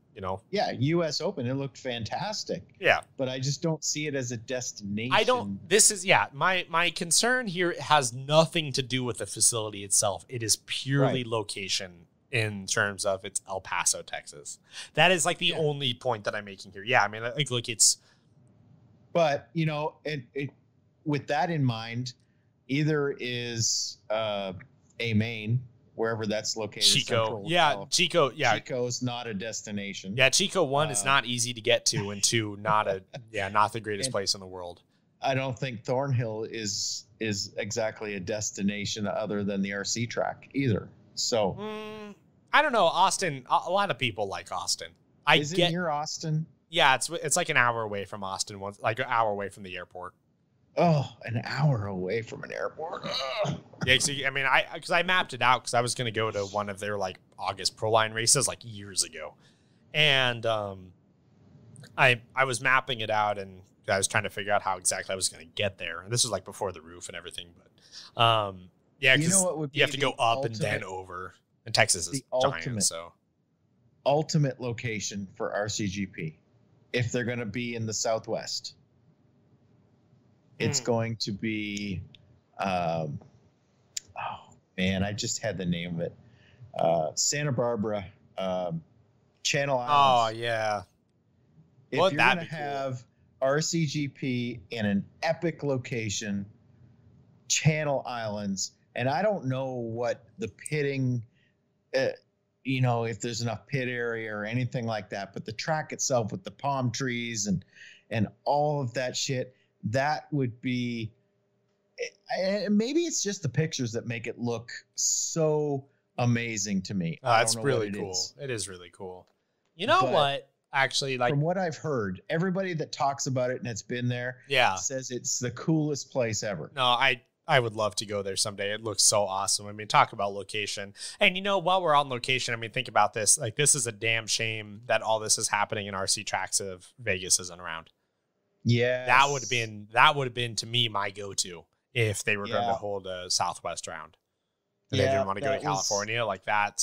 Yeah, U.S. Open, it looked fantastic. Yeah, but I just don't see it as a destination. I don't. This is my concern here has nothing to do with the facility itself. It is purely location. In terms of it's El Paso, Texas. That is like the only point that I'm making here. Yeah, I mean, look, it's. But, with that in mind, either is a Maine, wherever that's located. Chico. Yeah, Chico. Yeah. Chico's not a destination. Yeah, Chico, one, is not easy to get to, and two, not the greatest place in the world. I don't think Thornhill is exactly a destination other than the RC track either. So I don't know. Austin, a lot of people like Austin. Is it near Austin? Yeah, it's like an hour away from Austin, like an hour away from the airport. Oh, an hour away from an airport. Ugh. Yeah, so, I mean, because I mapped it out because I was going to go to one of their like August Pro Line races like years ago, and I was mapping it out and I was trying to figure out how exactly I was going to get there. And this was like before the roof and everything, but yeah, because you have to go up and then over. And Texas is giant, so ultimate location for RCGP if they're going to be in the Southwest. It's going to be, oh man, I just had the name of it. Santa Barbara, Channel Islands. Oh yeah. If you're going to have RCGP in an epic location, Channel Islands, and I don't know what the pitting, if there's enough pit area or anything like that, but the track itself with the palm trees and all of that shit, that would be, maybe it's just the pictures that make it look so amazing to me. It's really cool. It is really cool. You know what? Actually, like from what I've heard, everybody that talks about it and it's been there, says it's the coolest place ever. No, I would love to go there someday. It looks so awesome. I mean, talk about location. And while we're on location, I mean, think about this. Like, this is a damn shame that all this is happening in RC tracks if Vegas isn't around. Yeah, that would have been to me my go-to if they were going to hold a Southwest round. And they didn't want to go to California. Like that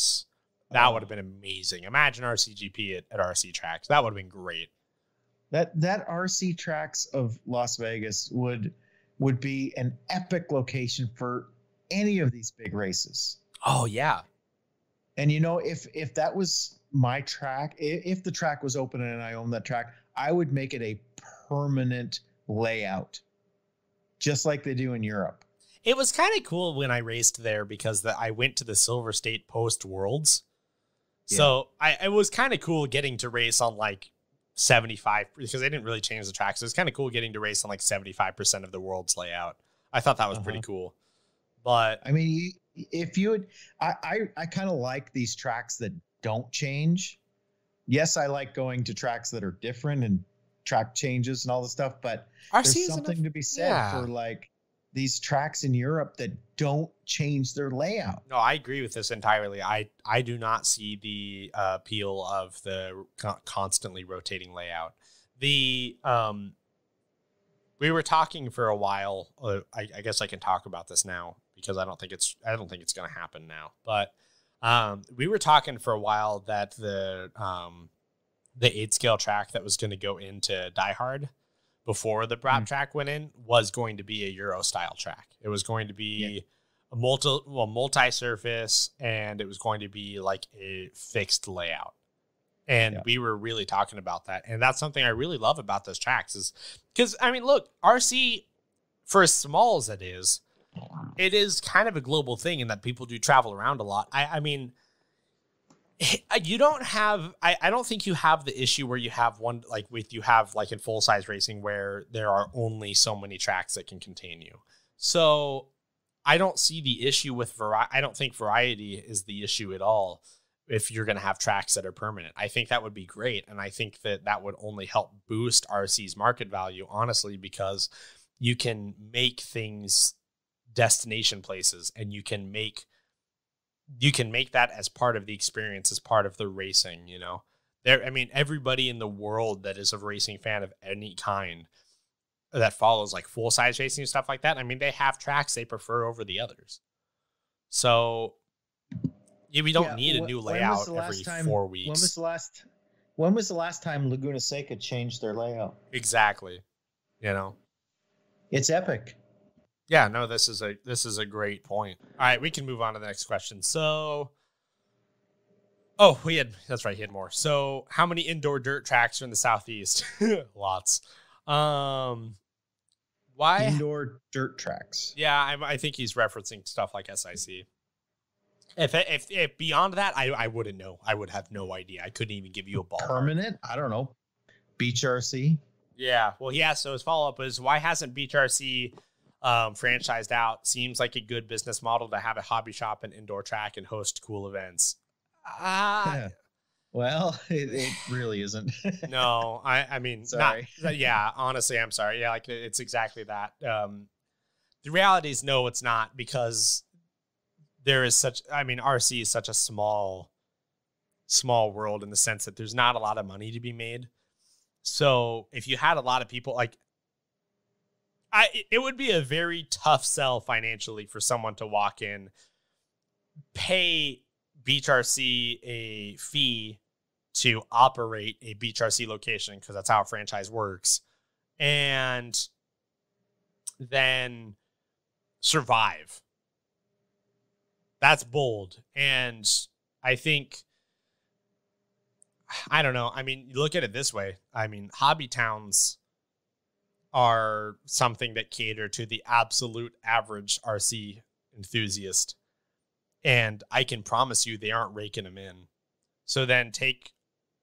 would have been amazing. Imagine RCGP at RC tracks. That would have been great. That RC tracks of Las Vegas would be an epic location for any of these big races. Oh yeah. And if that was my track, if the track was open and I owned that track, I would make it a permanent layout, just like they do in Europe. It was kind of cool when I raced there because I went to the Silver State Post Worlds. Yeah. So it was kind of cool getting to race on like 75, because they didn't really change the track. So it's kind of cool getting to race on like 75% of the world's layout. I thought that was pretty cool. But I mean, if you would, I kind of like these tracks that don't change. Yes, I like going to tracks that are different and track changes and all the stuff, but there's something to be said for like these tracks in Europe that don't change their layout. No, I agree with this entirely. I do not see the appeal of the constantly rotating layout. We were talking for a while. I guess I can talk about this now because I don't think it's going to happen now. But we were talking for a while that the 8-scale track that was going to go into Die Hard before the Brap track went in was going to be a Euro style track. It was going to be a multi-surface, and it was going to be like a fixed layout. And we were really talking about that. And that's something I really love about those tracks is because, I mean, look, RC, for as small as it is kind of a global thing in that people do travel around a lot. I mean, you don't have, I don't think you have the issue where you have one, like you have like in full size racing where there are only so many tracks that can contain you. So I don't see the issue with variety. I don't think variety is the issue at all if you're going to have tracks that are permanent. I think that would be great. And I think that would only help boost RC's market value, honestly, because you can make things destination places and you can make that as part of the experience, as part of the racing, I mean, everybody in the world that is a racing fan of any kind that follows like full size racing and stuff like that, I mean, they have tracks they prefer over the others. So we don't need a new layout every 4 weeks. When was the last time Laguna Seca changed their layout? Exactly. It's epic. Yeah, no, this is a great point. All right, we can move on to the next question. So, he had more. So, how many indoor dirt tracks are in the Southeast? Lots. Why indoor dirt tracks? Yeah, I think he's referencing stuff like SIC. If beyond that, I wouldn't know. I would have no idea. I couldn't even give you a ballpark. Permanent? I don't know. Beach RC? Yeah. Well, yeah. So his follow up is, why hasn't Beach RC franchised out? Seems like a good business model to have a hobby shop and indoor track and host cool events. Well, it really isn't. No, I mean, sorry. Yeah, honestly, I'm sorry. Yeah, like it's exactly that. The reality is, no, it's not, because there is RC is such a small world in the sense that there's not a lot of money to be made. So if you had a lot of people, it would be a very tough sell financially for someone to walk in, pay Beach RC a fee to operate a Beach RC location, because that's how a franchise works, and then survive. That's bold. And I think, I don't know. I mean, you look at it this way. I mean, hobby towns are something that cater to the absolute average RC enthusiast. And I can promise you they aren't raking them in. So then take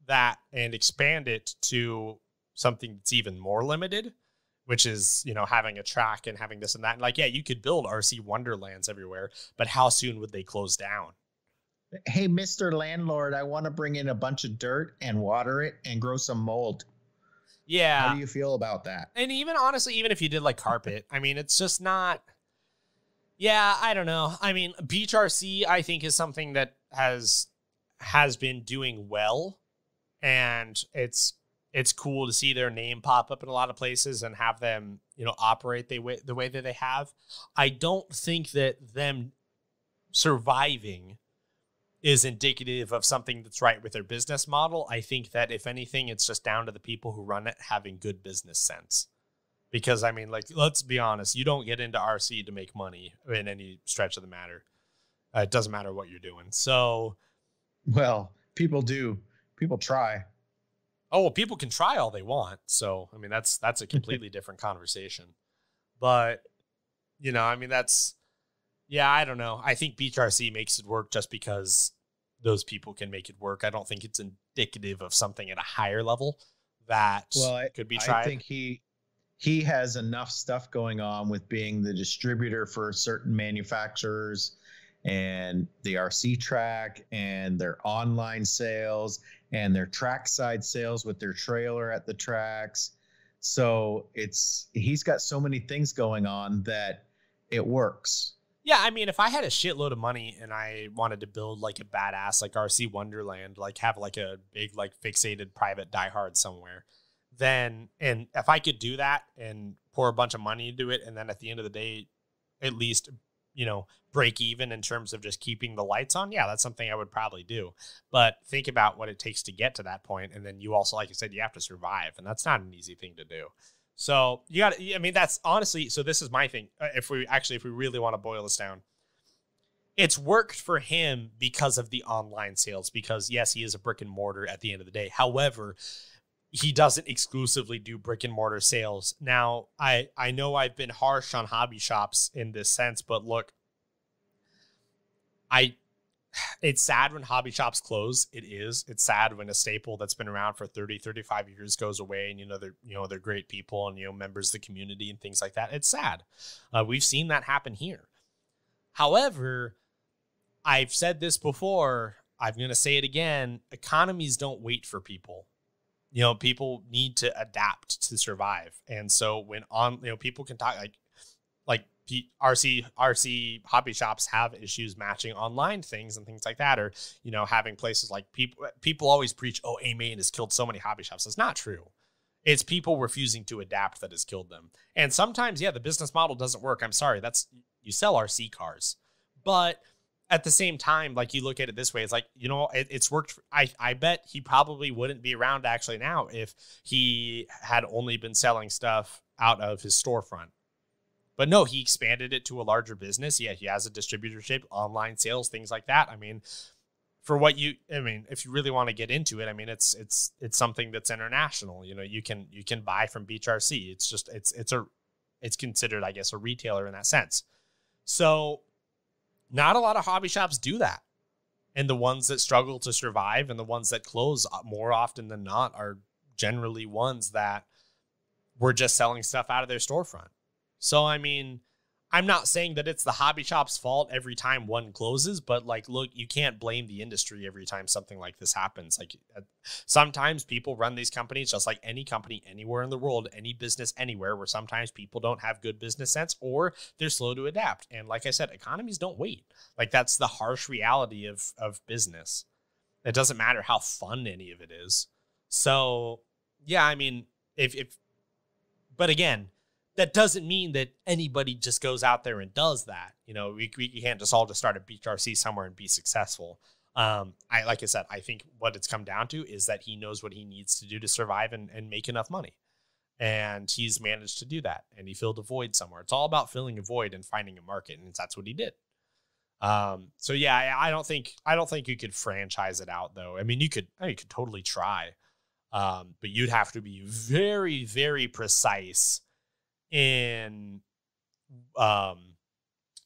that and expand it to something that's even more limited, which is, having a track and having this and that. And like, yeah, you could build RC Wonderlands everywhere, but how soon would they close down? Hey, Mr. Landlord, I want to bring in a bunch of dirt and water it and grow some mold. Yeah. How do you feel about that? And even honestly, even if you did like carpet, I mean, it's just not. Yeah, I don't know. I mean, Beach RC, I think, is something that has been doing well, and it's cool to see their name pop up in a lot of places and have them, operate the way that they have. I don't think that them surviving is indicative of something that's right with their business model. I think that if anything, it's just down to the people who run it having good business sense. Because, I mean, let's be honest, you don't get into RC to make money in any stretch of the matter. It doesn't matter what you're doing. So, well, people do. People try. Oh, well, people can try all they want. So, I mean, that's a completely different conversation. But, I mean, I don't know. I think Beach RC makes it work just because those people can make it work. I don't think it's indicative of something at a higher level that could be tried. I think he has enough stuff going on with being the distributor for certain manufacturers and the RC track and their online sales and their trackside sales with their trailer at the tracks. So he's got so many things going on that it works. Yeah, I mean, if I had a shitload of money and I wanted to build like a badass like RC Wonderland, like have like a big like fixated private diehard somewhere, then, and if I could do that and pour a bunch of money into it, and then at the end of the day, at least, break even in terms of just keeping the lights on, yeah, that's something I would probably do. But think about what it takes to get to that point. And then you also, like I said, you have to survive, and that's not an easy thing to do. So you got to, I mean, that's honestly, so this is my thing. If we really want to boil this down, it's worked for him because of the online sales, because yes, he is a brick and mortar at the end of the day. However, he doesn't exclusively do brick and mortar sales. Now, I know I've been harsh on hobby shops in this sense, but look, it's sad when hobby shops close. It's sad when a staple that's been around for 30, 35 years goes away, and they're great people and members of the community and things like that. It's sad. We've seen that happen here. However, I've said this before, I'm going to say it again. Economies don't wait for people. People need to adapt to survive. And so when people can talk like RC hobby shops have issues matching online things and things like that, or, having places like people always preach, oh, A-Main has killed so many hobby shops. It's not true. It's people refusing to adapt that has killed them. And sometimes, yeah, the business model doesn't work. I'm sorry. You sell RC cars, but at the same time, like, you look at it this way, it's like, it's worked. I bet he probably wouldn't be around actually now if he had only been selling stuff out of his storefront. But no, he expanded it to a larger business. Yeah, he has a distributorship, online sales, things like that. I mean, if you really want to get into it, I mean, it's something that's international. You can buy from Beach RC. it's considered, I guess, a retailer in that sense. So not a lot of hobby shops do that. And the ones that struggle to survive and the ones that close more often than not are generally ones that were just selling stuff out of their storefront. So, I mean, I'm not saying that it's the hobby shop's fault every time one closes, but like, look, you can't blame the industry every time something like this happens. Like sometimes people run these companies just like any company anywhere in the world, any business anywhere, where sometimes people don't have good business sense or they're slow to adapt. And like I said, economies don't wait. Like that's the harsh reality of business. It doesn't matter how fun any of it is. So yeah, I mean, but again, that doesn't mean that anybody just goes out there and does that. You know, we can't just all just start a BRC somewhere and be successful. Like I said, I think what it's come down to is that he knows what he needs to do to survive and make enough money. And he's managed to do that. And he filled a void somewhere. It's all about filling a void and finding a market. And that's what he did. So yeah, I don't think you could franchise it out though. I mean, you could totally try. But you'd have to be very, very precise in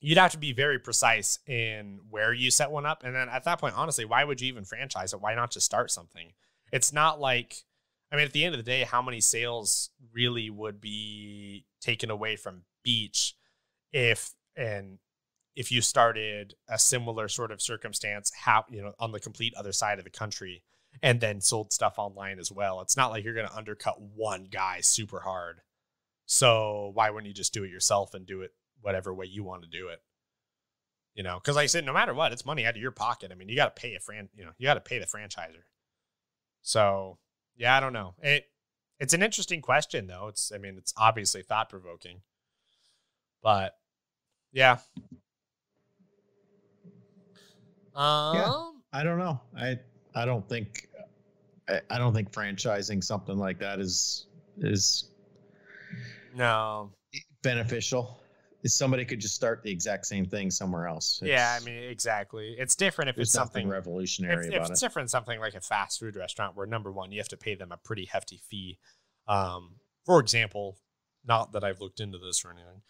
you'd have to be very precise in where you set one up. And then at that point, honestly, why would you even franchise it? Why not just start something? It's not like, I mean, at the end of the day, how many sales really would be taken away from Beach if you started a similar sort of circumstance, on the complete other side of the country and then sold stuff online as well? It's not like you're going to undercut one guy super hard. So why wouldn't you just do it yourself and do it whatever way you want to do it? You know, because like I said, no matter what, it's money out of your pocket. I mean, you got to pay you got to pay the franchiser. So yeah, I don't know. It's an interesting question though. It's obviously thought provoking, but yeah. I don't know. I don't think franchising something like that is no beneficial. Somebody could just start the exact same thing somewhere else. I mean, exactly. It's different if it's something revolutionary about it. If it's different, something like a fast food restaurant where number one, you have to pay them a pretty hefty fee. For example, not that I've looked into this or anything.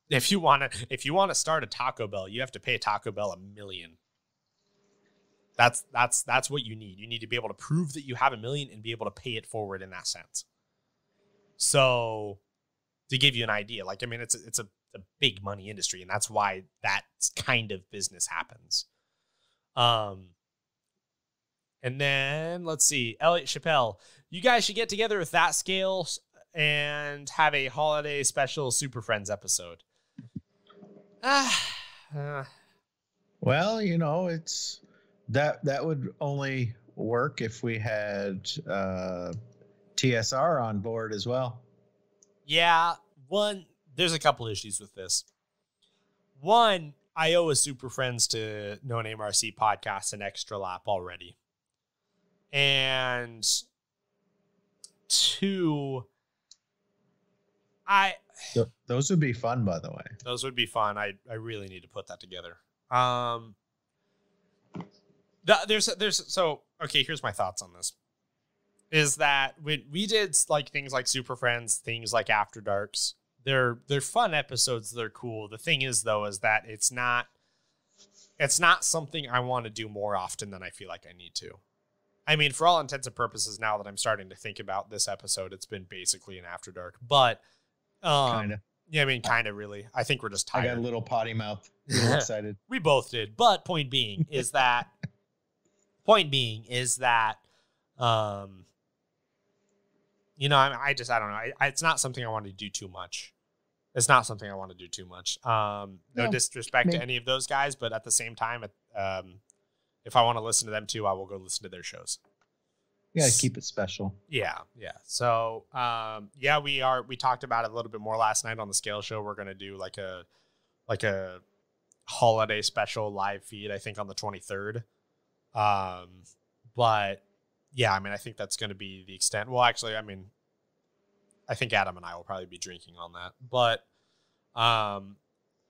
If you want to start a Taco Bell, you have to pay Taco Bell $1 million. That's what you need. You need to be able to prove that you have $1 million and be able to pay it forward in that sense. So to give you an idea, like, I mean, it's a big money industry, and that's why that kind of business happens. And then let's see, Elliot Chappelle, you guys should get together with That Scale and have a holiday special Super Friends episode. Well, you know, it's that would only work if we had TSR on board as well. Yeah, there's a couple issues with this. One, I owe a Super Friends to No Name RC podcast an extra lap already. And two, those would be fun, by the way. Those would be fun. I really need to put that together. Okay, here's my thoughts on this. Is that when we did like things like Super Friends, things like After Darks, they're fun episodes. They're cool. The thing is, though, is that it's not something I want to do more often than I feel like I need to. I mean, for all intents and purposes, now that I'm starting to think about this episode, it's been basically an After Dark, but kind of. Yeah, I mean, kind of really. I think we're just tired. I got a little potty mouth. Really excited. We both did. But point being is that you know, I don't know. It's not something I want to do too much. No disrespect to any of those guys, but at the same time, if I want to listen to them too, I will go listen to their shows. You gotta keep it special. Yeah. So, we talked about it a little bit more last night on the Scale Show. We're gonna do like a holiday special live feed, I think on the 23rd. But yeah, I mean, I think that's going to be the extent. Well, actually, I mean, I think Adam and I will probably be drinking on that. But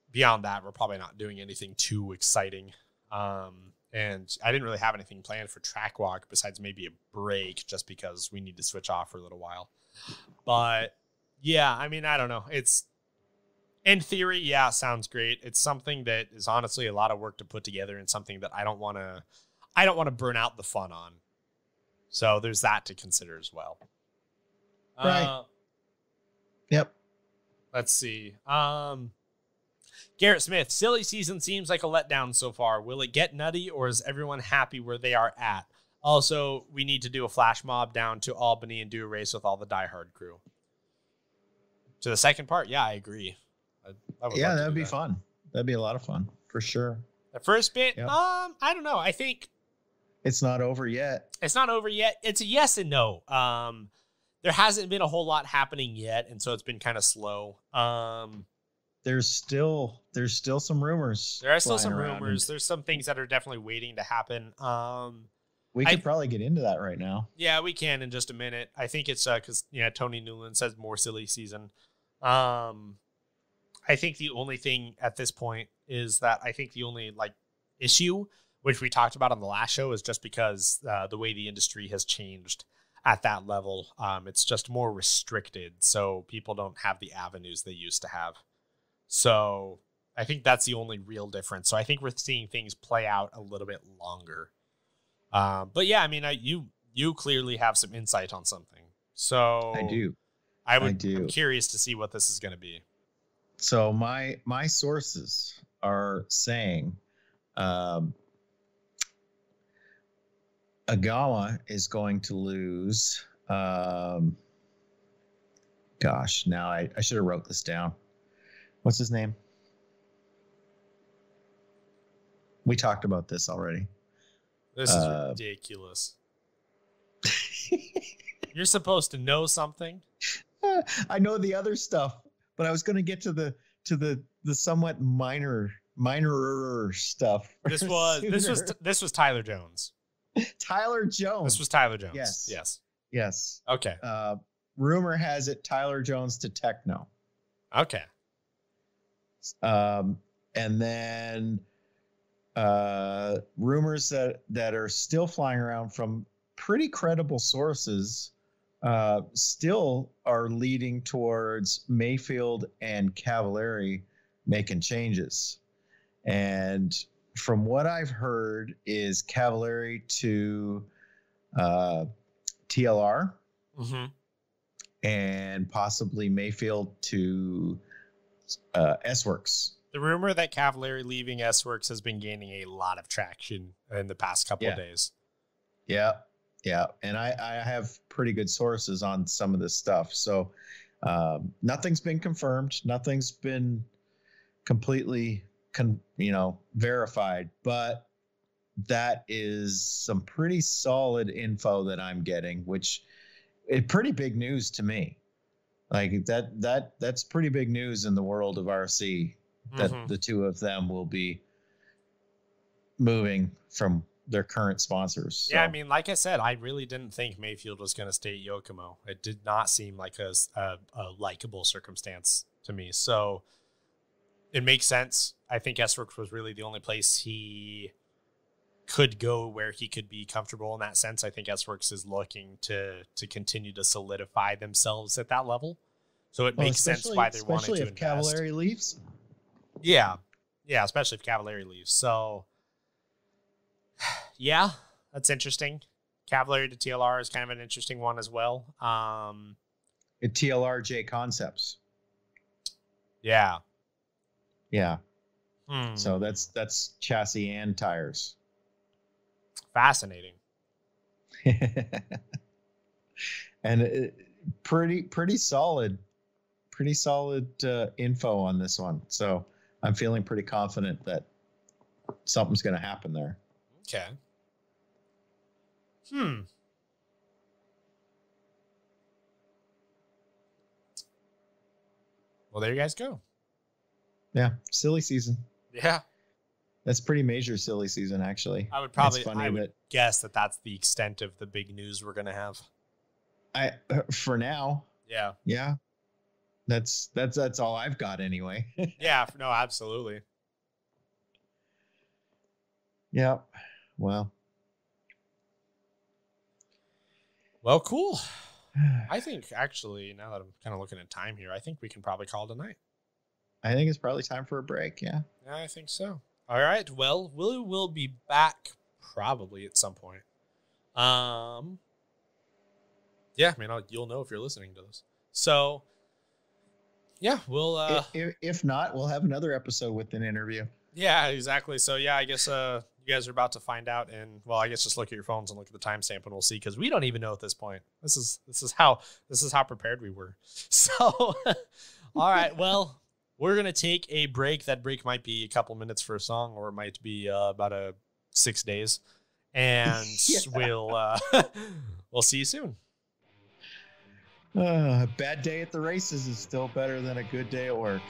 beyond that, we're probably not doing anything too exciting. And I didn't really have anything planned for Track Walk besides maybe a break, just because we need to switch off for a little while. But Yeah, I mean, I don't know. It's in theory, yeah, sounds great. It's something that is honestly a lot of work to put together and something that I don't want to burn out the fun on. So there's that to consider as well. Right. Yep. Let's see. Garrett Smith, silly season seems like a letdown so far. Will it get nutty or is everyone happy where they are at? Also, we need to do a flash mob down to Albany and do a race with all the diehard crew. To the second part, yeah, I agree. Yeah, that would be fun. That'd be a lot of fun for sure. The first bit, yep. I don't know. I think it's not over yet. It's not over yet. It's a yes and no. There hasn't been a whole lot happening yet, and so it's been kind of slow. There's still some rumors. There are still some rumors. There's some things that are definitely waiting to happen. We could probably get into that right now. Yeah, we can in just a minute. I think it's because Tony Newland says more silly season. I think the only thing at this point is that I think the only issue, which we talked about on the last show, is just because the way the industry has changed at that level. It's just more restricted, so people don't have the avenues they used to have. So I think that's the only real difference. So I think we're seeing things play out a little bit longer. But yeah, I mean, you clearly have some insight on something. So I do. I'm curious to see what this is going to be. So my sources are saying Agama is going to lose. Gosh, now I should have wrote this down. What's his name? We talked about this already. This is ridiculous. You're supposed to know something. I know the other stuff, but I was going to get to the somewhat minor stuff. This was Tyler Jones. Tyler Jones. This was Tyler Jones. Yes. Okay. Rumor has it Tyler Jones to Techno. Okay. And then rumors that are still flying around from pretty credible sources still are leading towards Mayfield and Cavalieri making changes. And from what I've heard is Cavalieri to TLR and possibly Mayfield to S-Works. The rumor that Cavalieri leaving S-Works has been gaining a lot of traction in the past couple of days. Yeah. And I have pretty good sources on some of this stuff. So nothing's been confirmed. Nothing's been completely, verified. But that is some pretty solid info that I'm getting, which is pretty big news to me. Like that's pretty big news in the world of RC. That the two of them will be moving from their current sponsors. So. Yeah, I mean, like I said, I really didn't think Mayfield was going to stay at Yokomo. It did not seem like a likable circumstance to me. So it makes sense. I think S-Works was really the only place he could go where he could be comfortable in that sense. I think S-Works is looking to continue to solidify themselves at that level. So it makes sense why they wanted to invest. Especially if Cavalieri leaves. Yeah, especially if Cavalieri leaves. So, yeah, that's interesting. Cavalieri to TLR is kind of an interesting one as well. TLR J Concepts. Yeah. So that's chassis and tires. Fascinating. And pretty solid info on this one. So I'm feeling pretty confident that something's going to happen there. Okay. Well, there you guys go. Yeah. Silly season. Yeah. That's pretty major silly season, actually. I would guess that that's the extent of the big news we're going to have. For now. Yeah. Yeah. That's all I've got anyway. Yeah, no, absolutely. Yeah. Well, cool. I think actually, now that I'm kind of looking at time here, I think we can probably call it a night. I think it's probably time for a break. Yeah. Yeah, I think so. All right. Well, we'll be back probably at some point. Yeah, I mean, you'll know if you're listening to this. So, yeah, we'll. If not, we'll have another episode with an interview. Yeah, exactly. So, yeah, I guess you guys are about to find out, and well, I guess just look at your phones and look at the timestamp, and we'll see, because we don't even know at this point. This is how prepared we were. So, all right, well, we're gonna take a break. That break might be a couple minutes for a song, or it might be about 6 days, and we'll see you soon. A bad day at the races is still better than a good day at work.